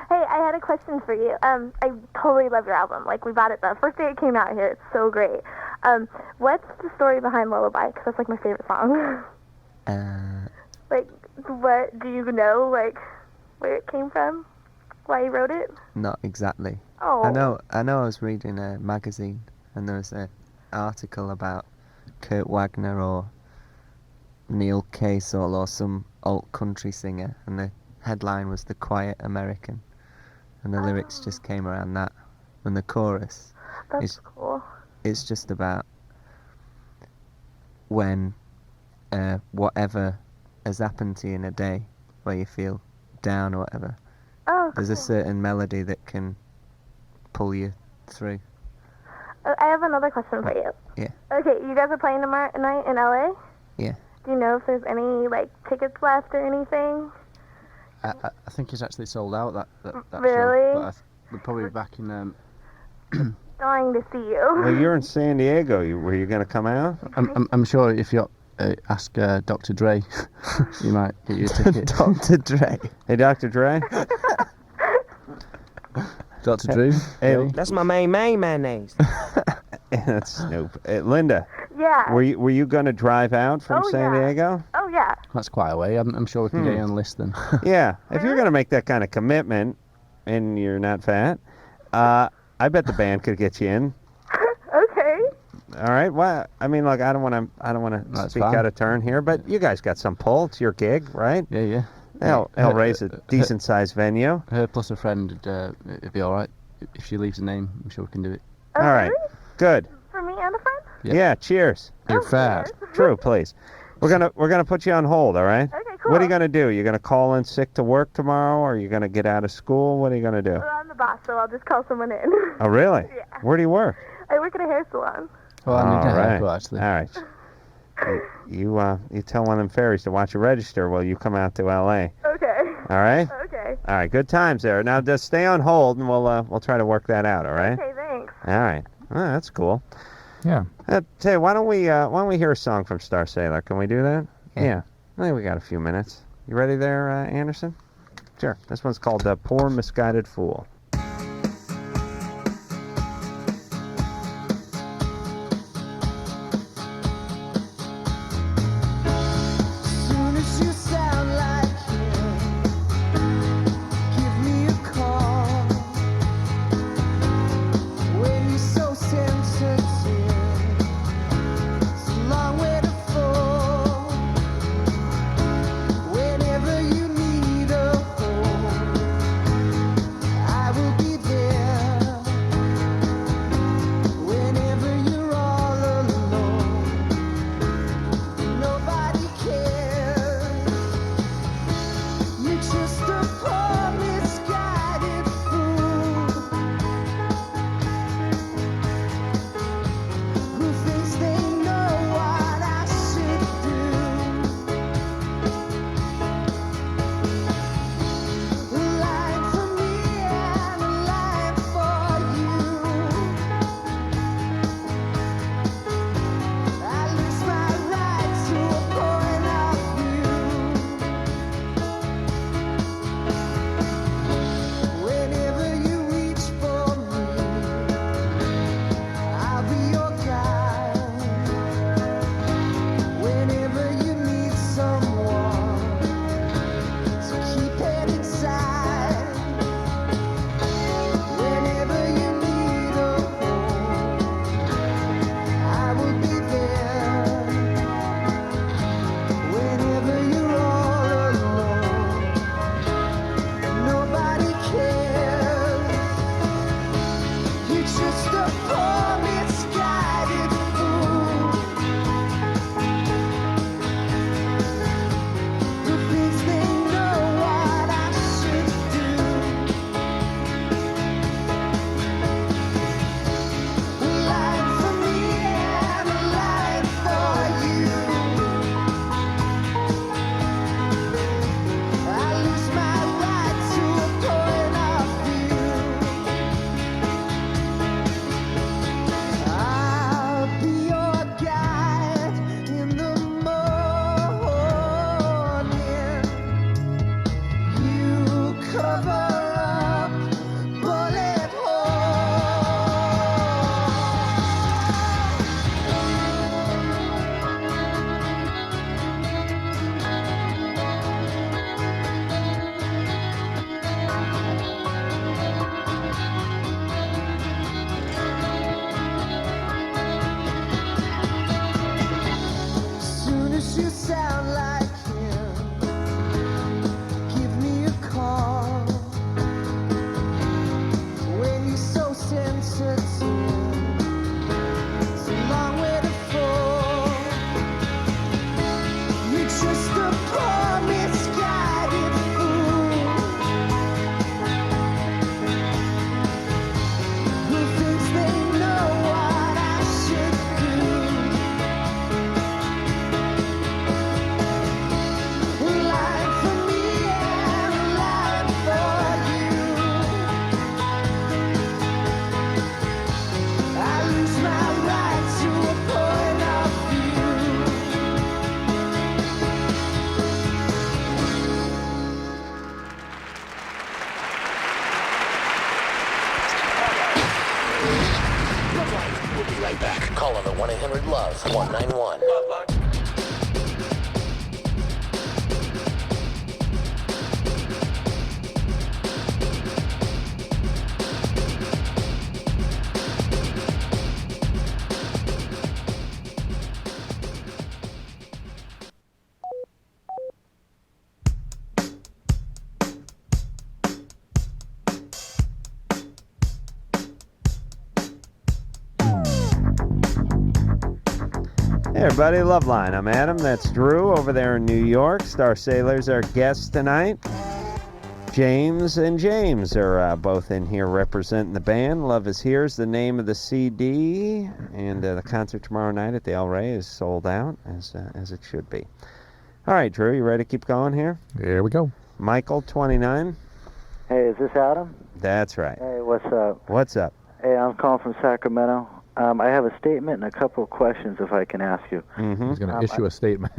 Hey, I had a question for you. I totally love your album. Like, we bought it the first day it came out here. It's so great. What's the story behind Lullaby? Because that's, like, my favorite song. Like, what, do you know, like, where it came from? Why you wrote it? Not exactly. Oh. I know I was reading a magazine and there was an article about Kurt Wagner or Neil Casel or some alt country singer, and the headline was The Quiet American, and the lyrics just came around that, and the chorus That's cool. it's just about when whatever has happened to you in a day where you feel down or whatever, Oh, there's a cool. certain melody that can pull you through. I have another question for you. Yeah. Okay, you guys are playing tomorrow night in LA? Yeah. Do you know if there's any, like, tickets left or anything? I think it's actually sold out, that Really? show. But we'll probably be back in... Dying to see you. Well, you're in San Diego. Were you going to come out? I'm sure if you ask Dr. Dre, you might get you a ticket. Dr. Dre. Hey, Dr. Dre? Dr. Drew. Hey, That's my main mayonnaise. that's Snoop. Linda, Yeah. were you going to drive out from San Diego? Oh, yeah. That's quite a way. I'm sure we can get you on the list then. Yeah. If you're going to make that kind of commitment and you're not fat, I bet the band could get you in. Okay. All right. Well, I mean, look, I don't want to speak fine. out of turn here, but you guys got some pull. It's your gig, right? Yeah. They'll raise a decent sized venue. Her plus a friend, it'd be all right. If she leaves a name, I'm sure we can do it. Oh, All right. really? Good. For me and a friend? Yeah. Cheers. You're fat. True. Please. We're gonna put you on hold. All right. Okay, cool. What are you gonna do? You're gonna call in sick to work tomorrow, or are you gonna get out of school? What are you gonna do? Well, I'm the boss, so I'll just call someone in. Oh, really? Yeah. Where do you work? I work at a hair salon. Well, I need to All right. help, actually. All right. You tell one of them fairies to watch you register while you come out to L.A. Okay. All right. Okay. All right. Good times there. Now just stay on hold, and we'll try to work that out. All right. Okay, thanks. All right. Oh, that's cool. Yeah. Tell you, why don't we hear a song from Star Sailor? Can we do that? Yeah. I think we got a few minutes. You ready there, Anderson? Sure. This one's called "Poor Misguided Fool." Soon as you sound like him, give me a call. When you're so sensitive, it's a long way to fall. Whenever you need a home, I back. Call on the 1-800-LOVE-191. Hey everybody, LoveLine. I'm Adam. That's Drew over there in New York. Star Sailor's our guest tonight. James and James are both in here representing the band. Love Is Here is the name of the CD, and the concert tomorrow night at the El Rey is sold out, as it should be. All right, Drew, you ready to keep going here? Here we go. Michael, 29. Hey, is this Adam? That's right. Hey, what's up? What's up? Hey, I'm calling from Sacramento. I have a statement and a couple of questions if I can ask you. Mm-hmm. He's going to issue a statement.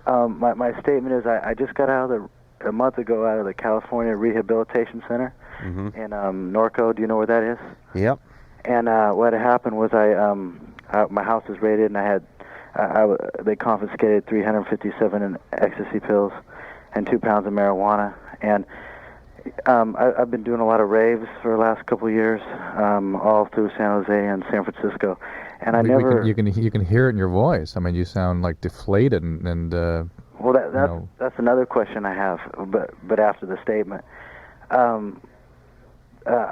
My statement is I just got a month ago out of the California Rehabilitation Center in Norco. Do you know where that is? Yep. And what happened was my house was raided and they confiscated 357 ecstasy pills and 2 pounds of marijuana. And I've been doing a lot of raves for the last couple of years, all through San Jose and San Francisco, and You can hear it in your voice. I mean, you sound like deflated and well, that's another question I have, but after the statement, I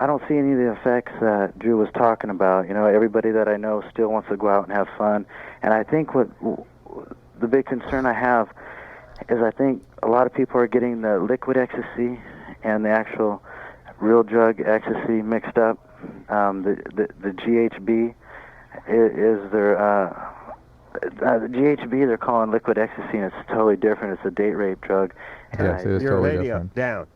don't see any of the effects that Drew was talking about. You know, everybody that I know still wants to go out and have fun, and I think what the big concern I have is I think a lot of people are getting the liquid ecstasy and the actual real drug ecstasy mixed up. The GHB is their the GHB they're calling liquid ecstasy, and it's totally different. It's a date rape drug. Yes, it is Your totally radio different. down.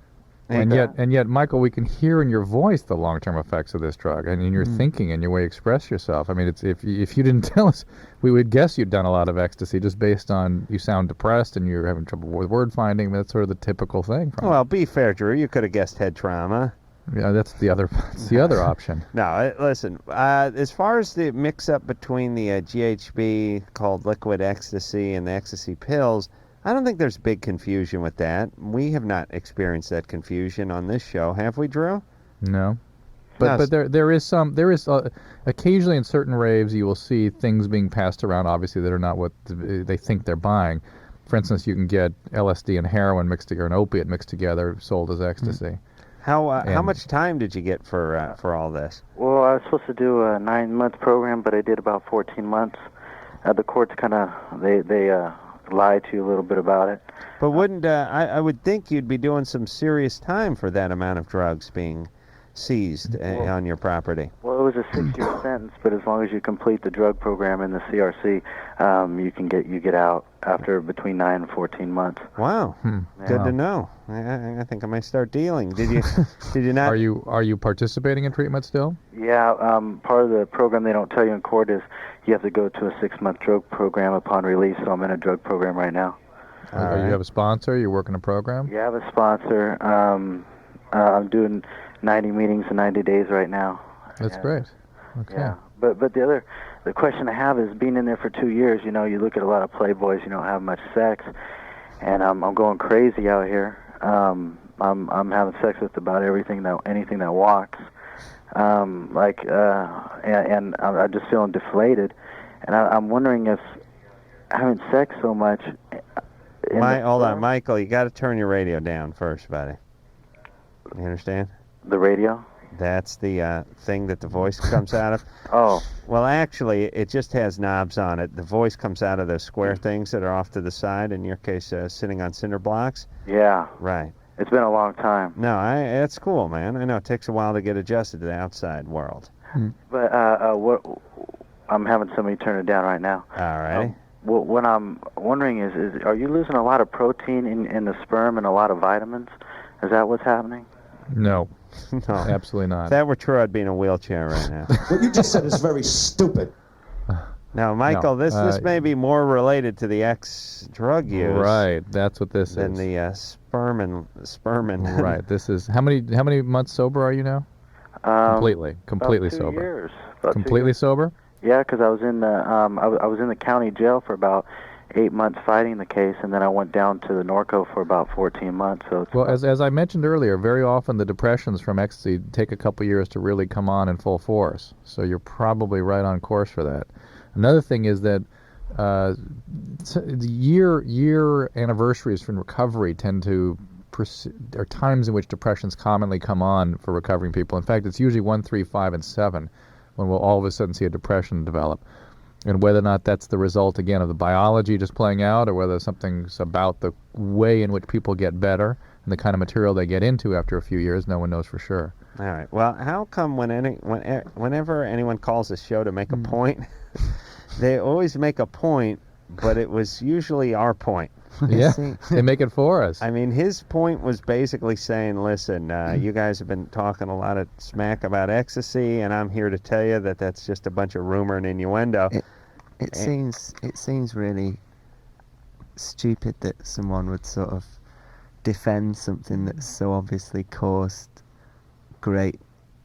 And yet, Michael, we can hear in your voice the long-term effects of this drug, and in your thinking and your way you express yourself. I mean, it's if you didn't tell us, we would guess you'd done a lot of ecstasy just based on you sound depressed and you're having trouble with word finding. That's sort of the typical thing. Well, be fair, Drew. You could have guessed head trauma. Yeah, that's the other. That's the other option. No, listen. As far as the mix-up between the GHB called liquid ecstasy and the ecstasy pills, I don't think there's big confusion with that. We have not experienced that confusion on this show, have we, Drew? No. But there is occasionally in certain raves you will see things being passed around, obviously, that are not what they think they're buying. For instance, you can get LSD and heroin mixed together, an opiate mixed together, sold as ecstasy. How much time did you get for all this? Well, I was supposed to do a 9-month program, but I did about 14 months. The courts kind of they lied to you a little bit about it. But wouldn't I would think you'd be doing some serious time for that amount of drugs being seized on your property. Well, it was a 6-year sentence, but as long as you complete the drug program in the CRC, you get out after between 9 and 14 months. Wow, good to know. I think I might start dealing. Did you not? Are you participating in treatment still? Yeah, part of the program they don't tell you in court is you have to go to a 6-month drug program upon release. So I'm in a drug program right now. You have a sponsor? You're working a program? Yeah, I have a sponsor. I'm doing 90 meetings in 90 days right now. That's great. Okay. Yeah, but the question I have is being in there for 2 years. You know, you look at a lot of playboys. You don't have much sex, and I'm going crazy out here. I'm having sex with about anything that walks. And I'm just feeling deflated, and I'm wondering if having sex so much. Hold on, Michael. You got to turn your radio down first, buddy. You understand? The radio? That's the thing that the voice comes out of. Oh. Well, actually, it just has knobs on it. The voice comes out of the square things that are off to the side. In your case, sitting on cinder blocks. Yeah. Right. It's been a long time. No, that's cool, man. I know it takes a while to get adjusted to the outside world. But I'm having somebody turn it down right now. All right. What I'm wondering is are you losing a lot of protein in the sperm and a lot of vitamins? Is that what's happening? No. No. Absolutely not. If that were true, I'd be in a wheelchair right now. What you just said is very stupid. Now, Michael, this may be more related to the drug use. Right, that's what this than is. Than the sperm and Right, this is how many months sober are you now? Completely about 2 sober. Years. Completely sober? Yeah, because I was in the I was in the county jail for about 8 months fighting the case, and then I went down to the Norco for about 14 months. So it's Well, as I mentioned earlier, very often the depressions from ecstasy take a couple years to really come on in full force. So you're probably right on course for that. Another thing is that the year anniversaries from recovery tend to are times in which depressions commonly come on for recovering people. In fact, it's usually 1, 3, 5, and 7 when we'll all of a sudden see a depression develop. And whether or not that's the result, again, of the biology just playing out, or whether something's about the way in which people get better and the kind of material they get into after a few years, no one knows for sure. All right. Well, how come whenever anyone calls this show to make a point, they always make a point, but it was usually our point. Yeah, they make it for us. I mean, his point was basically saying, listen, you guys have been talking a lot of smack about ecstasy, and I'm here to tell you that that's just a bunch of rumor and innuendo. It seems really stupid that someone would sort of defend something that's so obviously caused great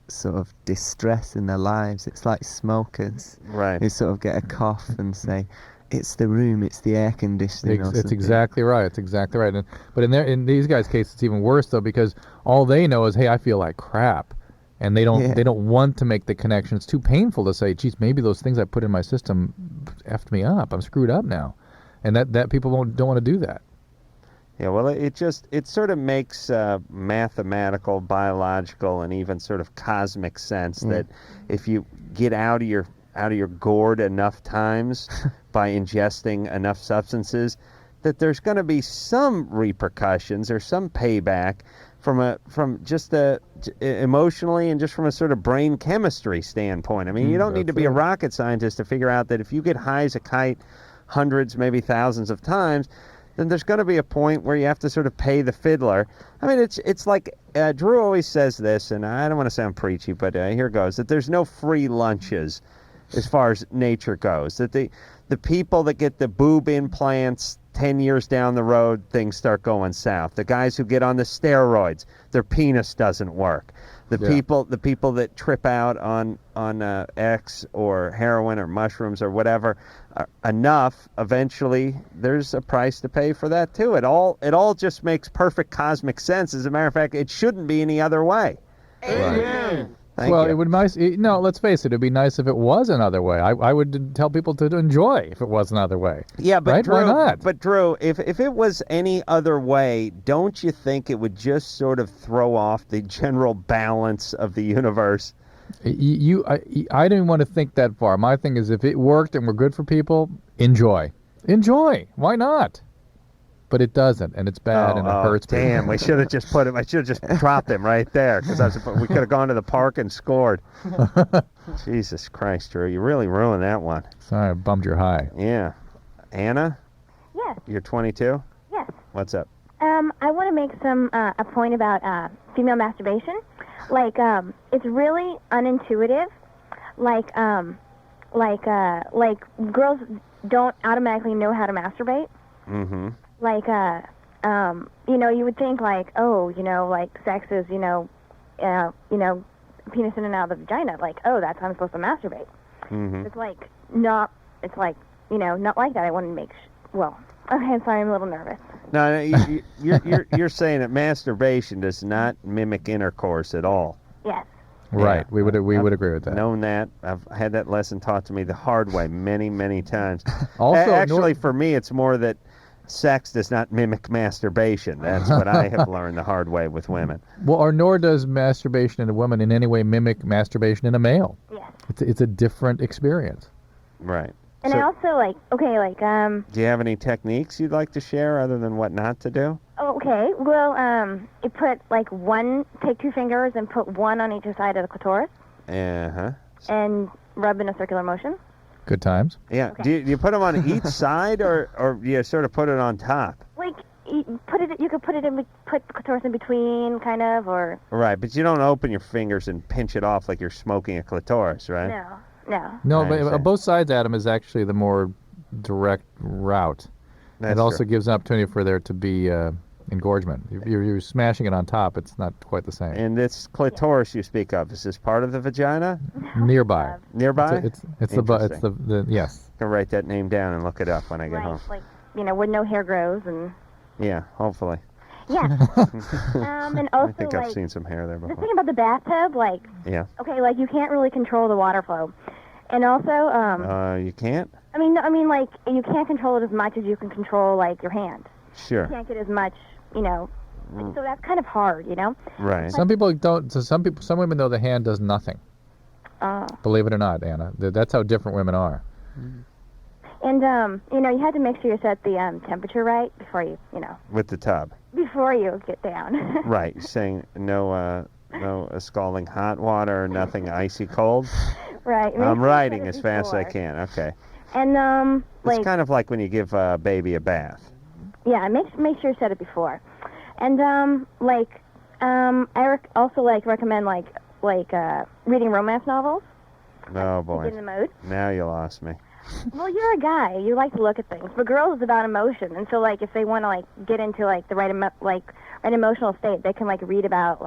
sort of distress in their lives. It's like smokers who sort of get a cough and say, it's the room, it's the air conditioning. It's exactly right. It's exactly right. But in these guys' case, it's even worse though, because all they know is, hey, I feel like crap, and they don't want to make the connection. It's too painful to say, geez, maybe those things I put in my system effed me up. I'm screwed up now, and that people don't want to do that. Yeah, well, it sort of makes mathematical, biological, and even sort of cosmic sense that if you get out of your gourd enough times by ingesting enough substances, that there's going to be some repercussions or some payback from just emotionally and just from a sort of brain chemistry standpoint. I mean, you don't need to be a rocket scientist to figure out that if you get high as a kite hundreds, maybe thousands of times, then there's going to be a point where you have to sort of pay the fiddler. I mean, it's like Drew always says this, and I don't want to sound preachy, but here goes, that there's no free lunches as far as nature goes, that the people that get the boob implants 10 years down the road, things start going south. The guys who get on the steroids, their penis doesn't work. The people that trip out on X or heroin or mushrooms or whatever enough, eventually there's a price to pay for that too. It all just makes perfect cosmic sense. As a matter of fact, it shouldn't be any other way. Amen. Thank you. It would no, let's face it, it'd be nice if it was another way. I would tell people to enjoy if it was another way. Yeah, but right? Drew, Why not? But Drew, if it was any other way, don't you think it would just sort of throw off the general balance of the universe? I didn't want to think that far. My thing is, if it worked and we're good for people, enjoy. Why not? But it doesn't, and it's bad, and it hurts. Damn, we should have just put him. I should have just dropped him right there, because we could have gone to the park and scored. Jesus Christ, Drew, you really ruined that one. Sorry, I bummed your high. Yeah, Anna. Yes. You're 22. Yes. What's up? I want to make a point about female masturbation. Like, it's really unintuitive. Like girls don't automatically know how to masturbate. Mm-hmm. Like, you would think like, like sex is, penis in and out of the vagina. Like, that's how I'm supposed to masturbate. Mm-hmm. It's like not like that. I want to make okay, I'm sorry, I'm a little nervous. No, you're saying that masturbation does not mimic intercourse at all. Yes. Right. Yeah, we would agree with that. Known that. I've had that lesson taught to me the hard way many, many times. Also, actually, for me, it's more that sex does not mimic masturbation. That's what I have learned the hard way with women. Well, nor does masturbation in a woman in any way mimic masturbation in a male. Yes. It's a different experience. Right. And I also Do you have any techniques you'd like to share other than what not to do? Okay, well, you put take 2 fingers and put one on each side of the clitoris. Uh-huh. And rub in a circular motion. Good times. Yeah. Okay. Do you put them on each side or you sort of put it on top? Like, you could put the clitoris in between, kind of, or... Right, but you don't open your fingers and pinch it off like you're smoking a clitoris, right? No, but both sides, Adam, is actually the more direct route. It also gives an opportunity for there to be engorgement. You're smashing it on top. It's not quite the same. And this clitoris you speak of, is this part of the vagina? Nearby. Nearby? It's the yes. I can write that name down and look it up when I get home. Like, where no hair grows and... Yeah, hopefully. Yeah. And also, I think I've seen some hair there the before. thing about the bathtub, Yeah. okay, you can't really control the water flow. And also, You can't? you can't control it as much as you can control, your hand. Sure. You can't get as much, so that's kind of hard, Right. Some people don't. So some women, though, the hand does nothing. Believe it or not, Anna. That's how different women are. And, you have to make sure you set the temperature right before you, With the tub. before you get down. Right. You're saying no scalding hot water, nothing icy cold? Right. Make I'm sure you writing set it as fast as I before. can. Okay. And, It's kind of like when you give a baby a bath. yeah, make sure you set it before. And, I also, recommend, reading romance novels. Oh, To boy. get in the mood. Now you lost me. Well, you're a guy. You like to look at things. But girls, it's about emotion. And so, if they want to, get into, the right, right emotional state, they can, read about,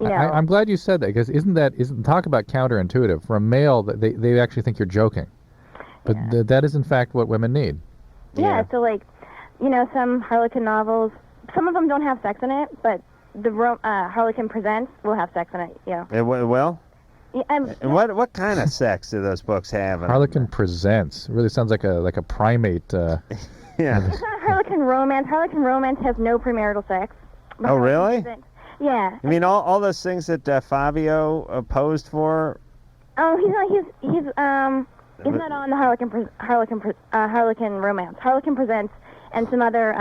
I'm glad you said that, because isn't talk about counterintuitive for a male? They actually think you're joking, but that is in fact what women need. Yeah, so some Harlequin novels, some of them don't have sex in it, but the Harlequin Presents will have sex in it. Yeah. Well? Yeah, And what kind of sex do those books have? Harlequin Presents really sounds like a primate. Yeah. It's not Harlequin Romance. Harlequin Romance has no premarital sex. But Oh, Harlequin really? Presents- Yeah. You mean all those things that Fabio posed for? Oh, he's not on the Harlequin Romance. Harlequin Presents and some other.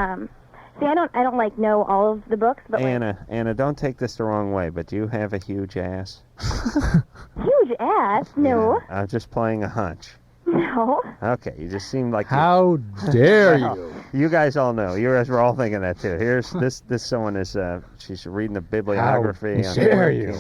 See, I don't know all of the books, but Anna, don't take this the wrong way, but do you have a huge ass? huge ass. No. I'm just playing a hunch. No. Okay, you just seem like How dare you? You guys all know. You guys were all thinking that too. Here's this someone is she's reading the bibliography. How dare you?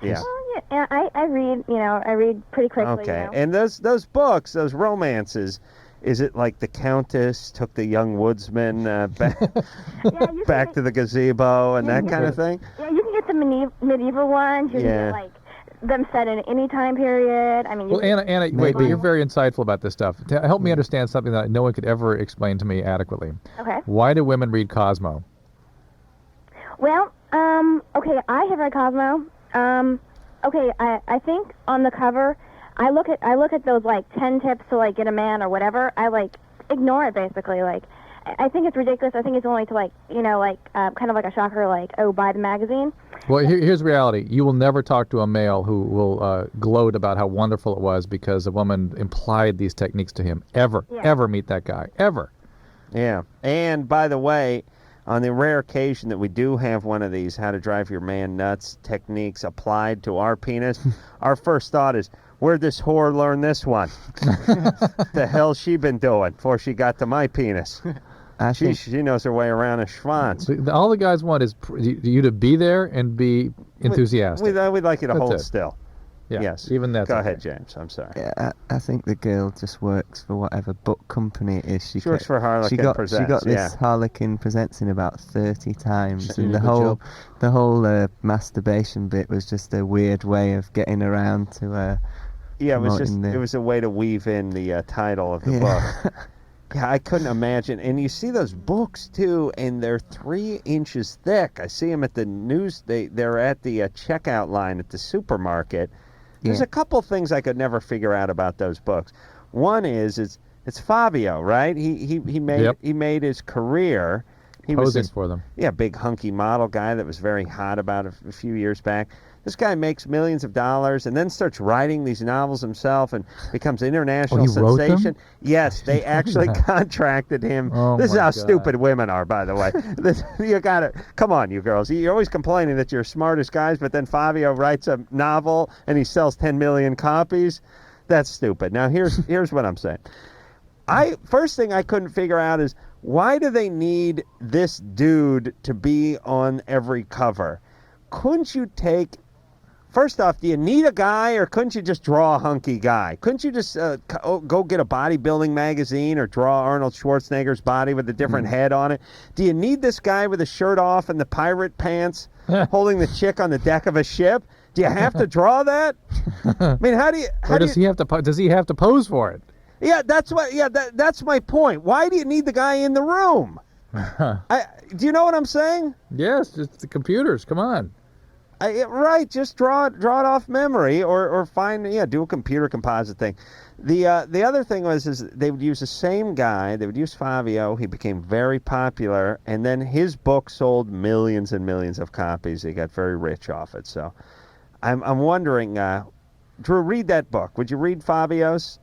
Yeah. Well, yeah, I read. I read pretty quickly. Okay, and those books, those romances, is it like the Countess took the young woodsman back to the gazebo and that kind of thing? Yeah, you can get the medieval ones. You can get them set in any time period. I mean. Well, Anna, wait, but you're very insightful about this stuff. Help me understand something that no one could ever explain to me adequately. Okay. Why do women read Cosmo? Well, okay, I have read Cosmo. Okay, I think on the cover, I look at those 10 tips to get a man or whatever. I ignore it basically. I think it's ridiculous. I think it's only to kind of like a shocker, buy the magazine. Well, here's reality. You will never talk to a male who will gloat about how wonderful it was because a woman implied these techniques to him. Ever meet that guy. Ever. Yeah. And by the way, on the rare occasion that we do have one of these how to drive your man nuts techniques applied to our penis, our first thought is, where'd this whore learn this one? The hell she been doing before she got to my penis? She knows her way around a schwanz. All the guys want is you to be there and be enthusiastic. We'd like you to That's hold it. still. Yeah, Yes. even that's Go okay. ahead, James. I'm sorry. Yeah, I think the girl just works for whatever book company it is. She works for Harlequin She got Presents, this Harlequin Presents in about 30 times, Doing and a good the whole masturbation bit was just a weird way of getting around to. Yeah, it was promoting it was a way to weave in the title of the book. Yeah, I couldn't imagine. And you see those books too, and they're 3 inches thick. I see them at the news. They're at the checkout line at the supermarket. There's a couple things I could never figure out about those books. One is it's Fabio, right? He made his career. He was Posing this, for them. Yeah, big hunky model guy that was very hot about a few years back. This guy makes millions of dollars and then starts writing these novels himself and becomes an international he wrote them? sensation. Yes, they actually contracted him. Oh This is my how God. stupid women are, by the way. You gotta come on, you girls. You're always complaining that you're smartest guys, but then Fabio writes a novel and he sells 10 million copies. That's stupid. Now here's what I'm saying. First thing I couldn't figure out is why do they need this dude to be on every cover? Couldn't you take First off, do you need a guy, or couldn't you just draw a hunky guy? Couldn't you just go get a bodybuilding magazine or draw Arnold Schwarzenegger's body with a different head on it? Do you need this guy with his shirt off and the pirate pants holding the chick on the deck of a ship? Do you have to draw that? I mean, how do you... Does he have to pose for it? Yeah, that's what. Yeah, that's my point. Why do you need the guy in the room? Do you know what I'm saying? Yes, it's the computers. Come on. Right, just draw it off memory, or do a computer composite thing. The other thing is they would use the same guy. They would use Fabio. He became very popular, and then his book sold millions and millions of copies. He got very rich off it. So, I'm wondering, Drew, read that book. Would you read Fabio's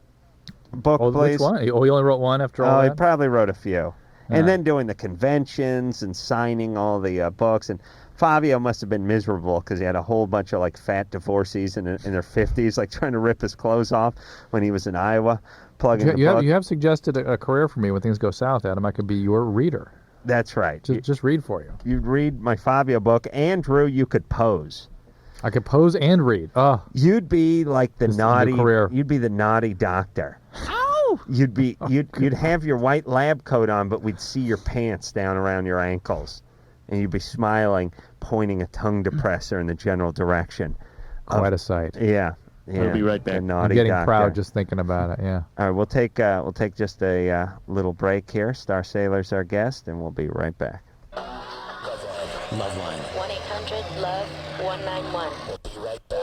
book, please? Which one? He only wrote one after all Oh, that? he probably wrote a few. And then doing the conventions and signing all the books. And Fabio must have been miserable because he had a whole bunch of like fat divorcees in their 50s, like trying to rip his clothes off when he was in Iowa, plugging the book. You have suggested a career for me when things go south, Adam. I could be your reader. That's right. Just read for you. You'd read my Fabio book, and Drew, you could pose. I could pose and read. Oh, you'd be like the naughty career. You'd be the naughty doctor. You'd have your white lab coat on, but we'd see your pants down around your ankles, and you'd be smiling, pointing a tongue depressor in the general direction. Quite a sight. Yeah. I'll be right back. I'm getting proud just thinking about it. Yeah. All right, we'll take just a little break here. Star Sailor's our guest, and we'll be right back. LoveLine. 1-800-LOVE-191. We'll be right back.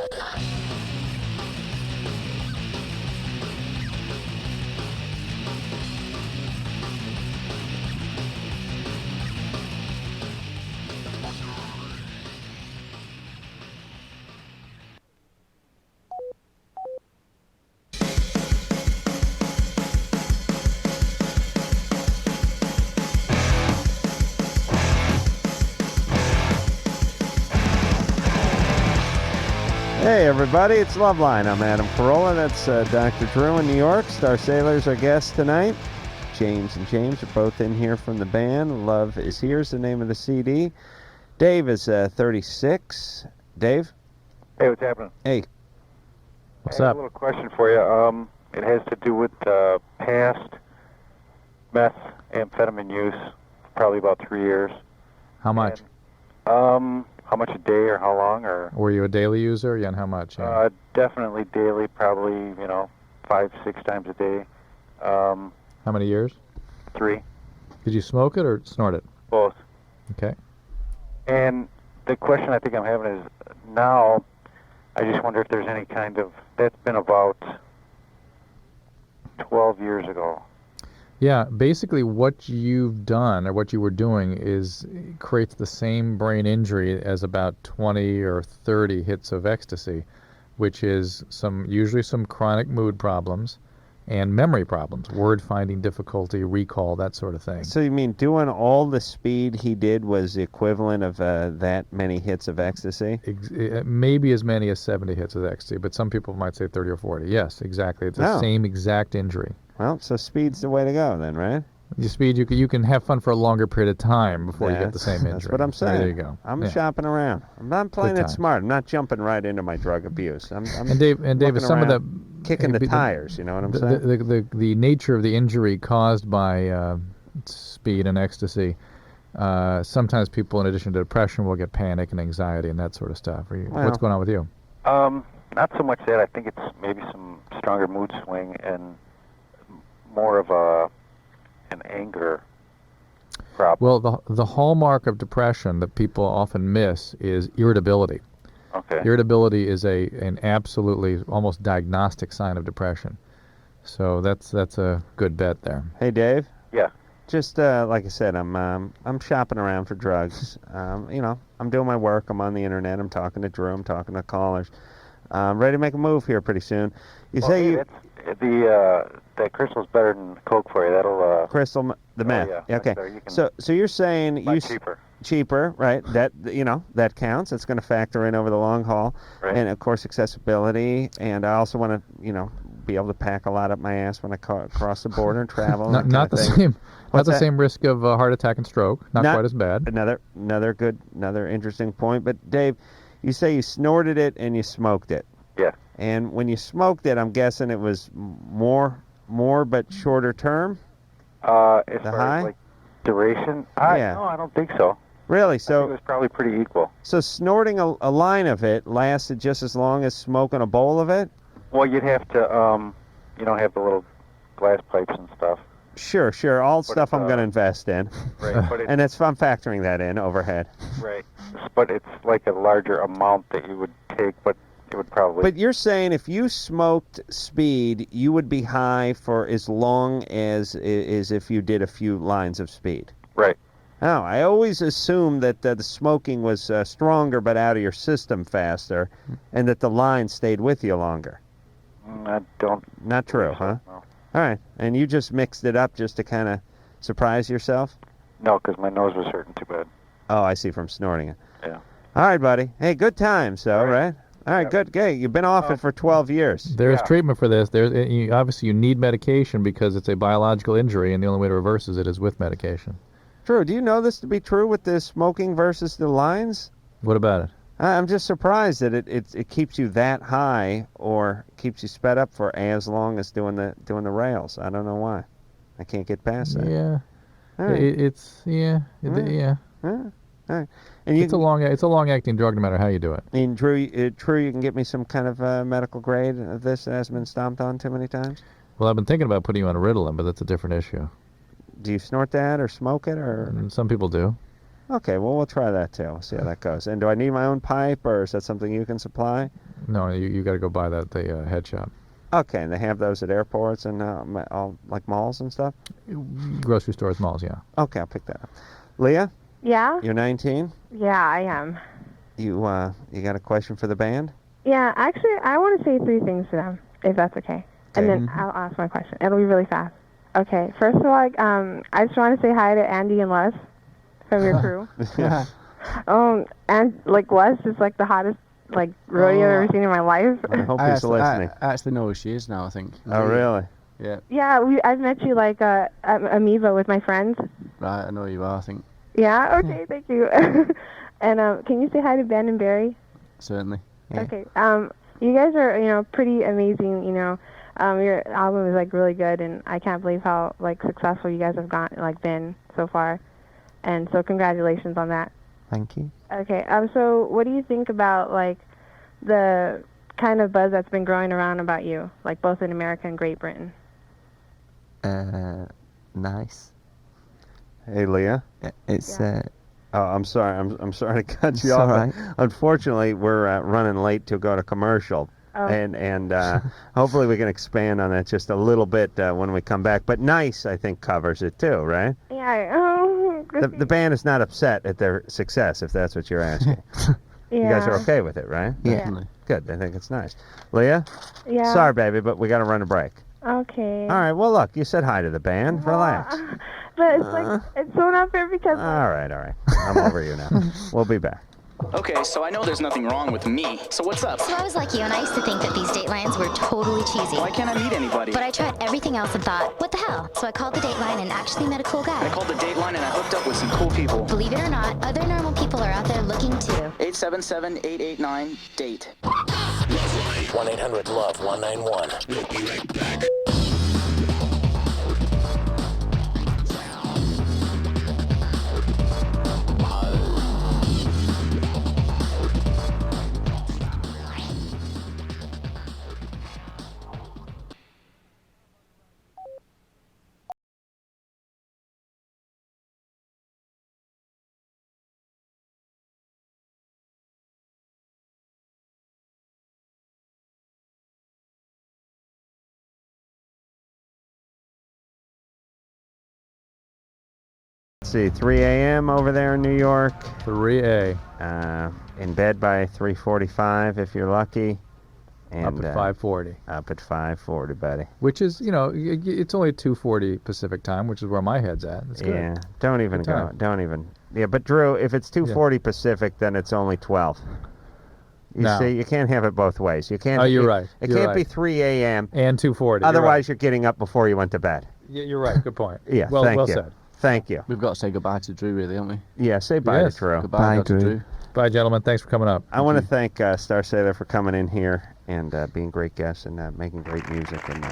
Hey everybody, it's LoveLine. I'm Adam Carolla. That's Dr. Drew in New York. Star Sailor's our guest tonight. James and James are both in here from the band. Love is Here's the name of the CD. Dave is 36. Dave? Hey, what's happening? Hey. What's I have up? a little question for you. It has to do with past meth amphetamine use, probably about 3 years. How much? How much a day or how long or? Were you a daily user? Yeah, and how much? Yeah. Definitely daily, probably 5-6 times a day. How many years? 3. Did you smoke it or snort it? Both. Okay. And the question I think I'm having is now, I just wonder if there's any kind of, that's been about 12 years ago. Yeah, basically what you've done or what you were doing is creates the same brain injury as about 20 or 30 hits of ecstasy, which is usually some chronic mood problems and memory problems, word finding difficulty, recall, that sort of thing. So you mean doing all the speed he did was the equivalent of that many hits of ecstasy? Maybe as many as 70 hits of ecstasy, but some people might say 30 or 40. Yes, exactly. It's the same exact injury. Well, so speed's the way to go then, right? Your speed, you can have fun for a longer period of time before you get the same injury. That's what I'm saying. There you go. I'm shopping around. I'm not playing it smart. I'm not jumping right into my drug abuse. And Dave, some of the kicking the tires. You know what I'm saying? The nature of the injury caused by speed and ecstasy. Sometimes people, in addition to depression, will get panic and anxiety and that sort of stuff. What's going on with you? Not so much that. I think it's maybe some stronger mood swing and more of an anger problem. Well, the hallmark of depression that people often miss is irritability. Okay. Irritability is an absolutely almost diagnostic sign of depression. So that's a good bet there. Hey, Dave. Yeah. Just like I said, I'm shopping around for drugs. I'm doing my work. I'm on the internet. I'm talking to Drew. I'm talking to callers. I'm ready to make a move here pretty soon. That crystal's better than Coke for you. That'll crystal, the meth. Yeah, Okay. so you're saying cheaper, right? That counts. It's going to factor in over the long haul, right. And of course accessibility. And I also want to be able to pack a lot up my ass when I cross the border and travel. Not the same risk of heart attack and stroke. Not quite as bad. Another interesting point. But Dave, You say you snorted it and you smoked it. Yeah. And when you smoked it, I'm guessing it was more but shorter term? As The far high? as like duration, Yeah. no, I don't think so. Really? I So think it was probably pretty equal. So snorting a line of it lasted just as long as smoking a bowl of it? Well, you'd have to, have the little glass pipes and stuff. Sure. All stuff I'm going to invest in. Right, but And I'm factoring that in overhead. Right. But it's like a larger amount that you would take, but it would probably... But you're saying if you smoked speed, you would be high for as long as if you did a few lines of speed. Right. Oh, I always assumed that the smoking was stronger but out of your system faster, and that the line stayed with you longer. I don't... Not true, huh? No. All right. And you just mixed it up just to kind of surprise yourself? No, because my nose was hurting too bad. Oh, I see, from snorting it. Yeah. All right, buddy. Hey, good times, though, right? All right, good. Hey, you've been off it for 12 years. There's treatment for this. Obviously you need medication because it's a biological injury, and the only way to reverse it is with medication. True. Do you know this to be true with the smoking versus the lines? What about it? I'm just surprised that it keeps you that high or keeps you sped up for as long as doing the rails. I don't know why. I can't get past that. Yeah. All right. Yeah. All right. And It's a long-acting drug, no matter how you do it. And Drew, you can get me some kind of medical grade of this that hasn't been stomped on too many times? Well, I've been thinking about putting you on Ritalin, but that's a different issue. Do you snort that or smoke it or? Some people do. Okay, well we'll try that too. We'll see how that goes. And do I need my own pipe or is that something you can supply? No, you got to go buy that at the head shop. Okay, and they have those at airports and all like malls and stuff. Grocery stores, malls, yeah. Okay, I'll pick that up. Leah, Yeah? you're 19. Yeah, I am. You got a question for the band? Yeah, actually, I want to say 3 things to them, if that's okay. And then I'll ask my question. It'll be really fast. Okay, first of all, I just want to say hi to Andy and Les from your crew. And Les is like the hottest rodeo I've ever seen in my life. I hope he's listening. I actually know who she is now, I think. Oh, really? Yeah. Yeah, I've met you Amoeba with my friends. Right, I know who you are, I think. Yeah, okay, thank you. And can you say hi to Ben and Barry? Certainly. Yeah. Okay. You guys are, pretty amazing, your album is really good, and I can't believe how successful you guys have been so far. And so congratulations on that. Thank you. Okay. So what do you think about the kind of buzz that's been growing around about you, both in America and Great Britain? Nice. Hey, Leah. It's Oh, I'm sorry. I'm sorry to cut you It's off. all right. Unfortunately, we're running late to go to commercial. Oh. And hopefully we can expand on that just a little bit when we come back. But nice, I think, covers it too, right? Yeah. The band is not upset at their success, if that's what you're asking. Yeah. You guys are okay with it, right? Yeah. Definitely. Good. I think it's nice. Leah? Yeah. Sorry, baby, but we got to run a break. Okay. All right. Well, look, you said hi to the band. Relax. But it's it's so not fair because. All right. I'm over you now. We'll be back. Okay, so I know there's nothing wrong with me. So what's up? So I was like you, and I used to think that these Datelines were totally cheesy. Why can't I meet anybody? But I tried everything else and thought, what the hell? So I called the Dateline and actually met a cool guy. I called the Dateline and I hooked up with some cool people. Believe it or not, other normal people are out there looking too. 877-889-DATE. 1-800-LOVE-191. We'll be right back. Let's see, 3 a.m. over there in New York. 3A. In bed by 3:45 if you're lucky. And, Up at 5:40. Up at 5:40, buddy. Which is, it's only 2:40 Pacific time, which is where my head's at. It's good. Yeah, don't even Good go. time. Don't even. Yeah, but Drew, if it's 2:40 Pacific, then it's only 12. You No. see, you can't have it both ways. You can't. Oh, you're right. It You're can't be right. 3 a.m. And 2:40. Otherwise, you're getting up before you went to bed. You're right. Good point. Yeah, Well thank well you. said. Thank you. We've got to say goodbye to Drew, really, haven't we? Yeah, say bye Yes. to Drew. Goodbye, Bye, Dr. Drew. Bye, gentlemen. Thanks for coming up. I want to thank Star Sailor for coming in here and being great guests and making great music, and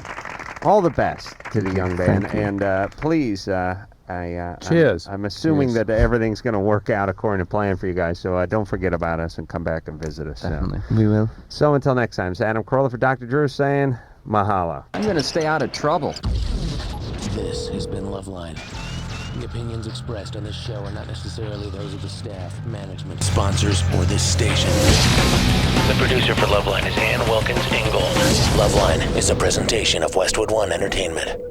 all the best to the young band. And please, Cheers. I'm assuming that everything's going to work out according to plan for you guys, so don't forget about us and come back and visit us. Definitely. We will. So until next time, it's Adam Carolla for Dr. Drew saying mahalo. I'm going to stay out of trouble. This has been LoveLine. The opinions expressed on this show are not necessarily those of the staff, management, sponsors, or this station. The producer for LoveLine is Ann Wilkins Ingold. LoveLine is a presentation of Westwood One Entertainment.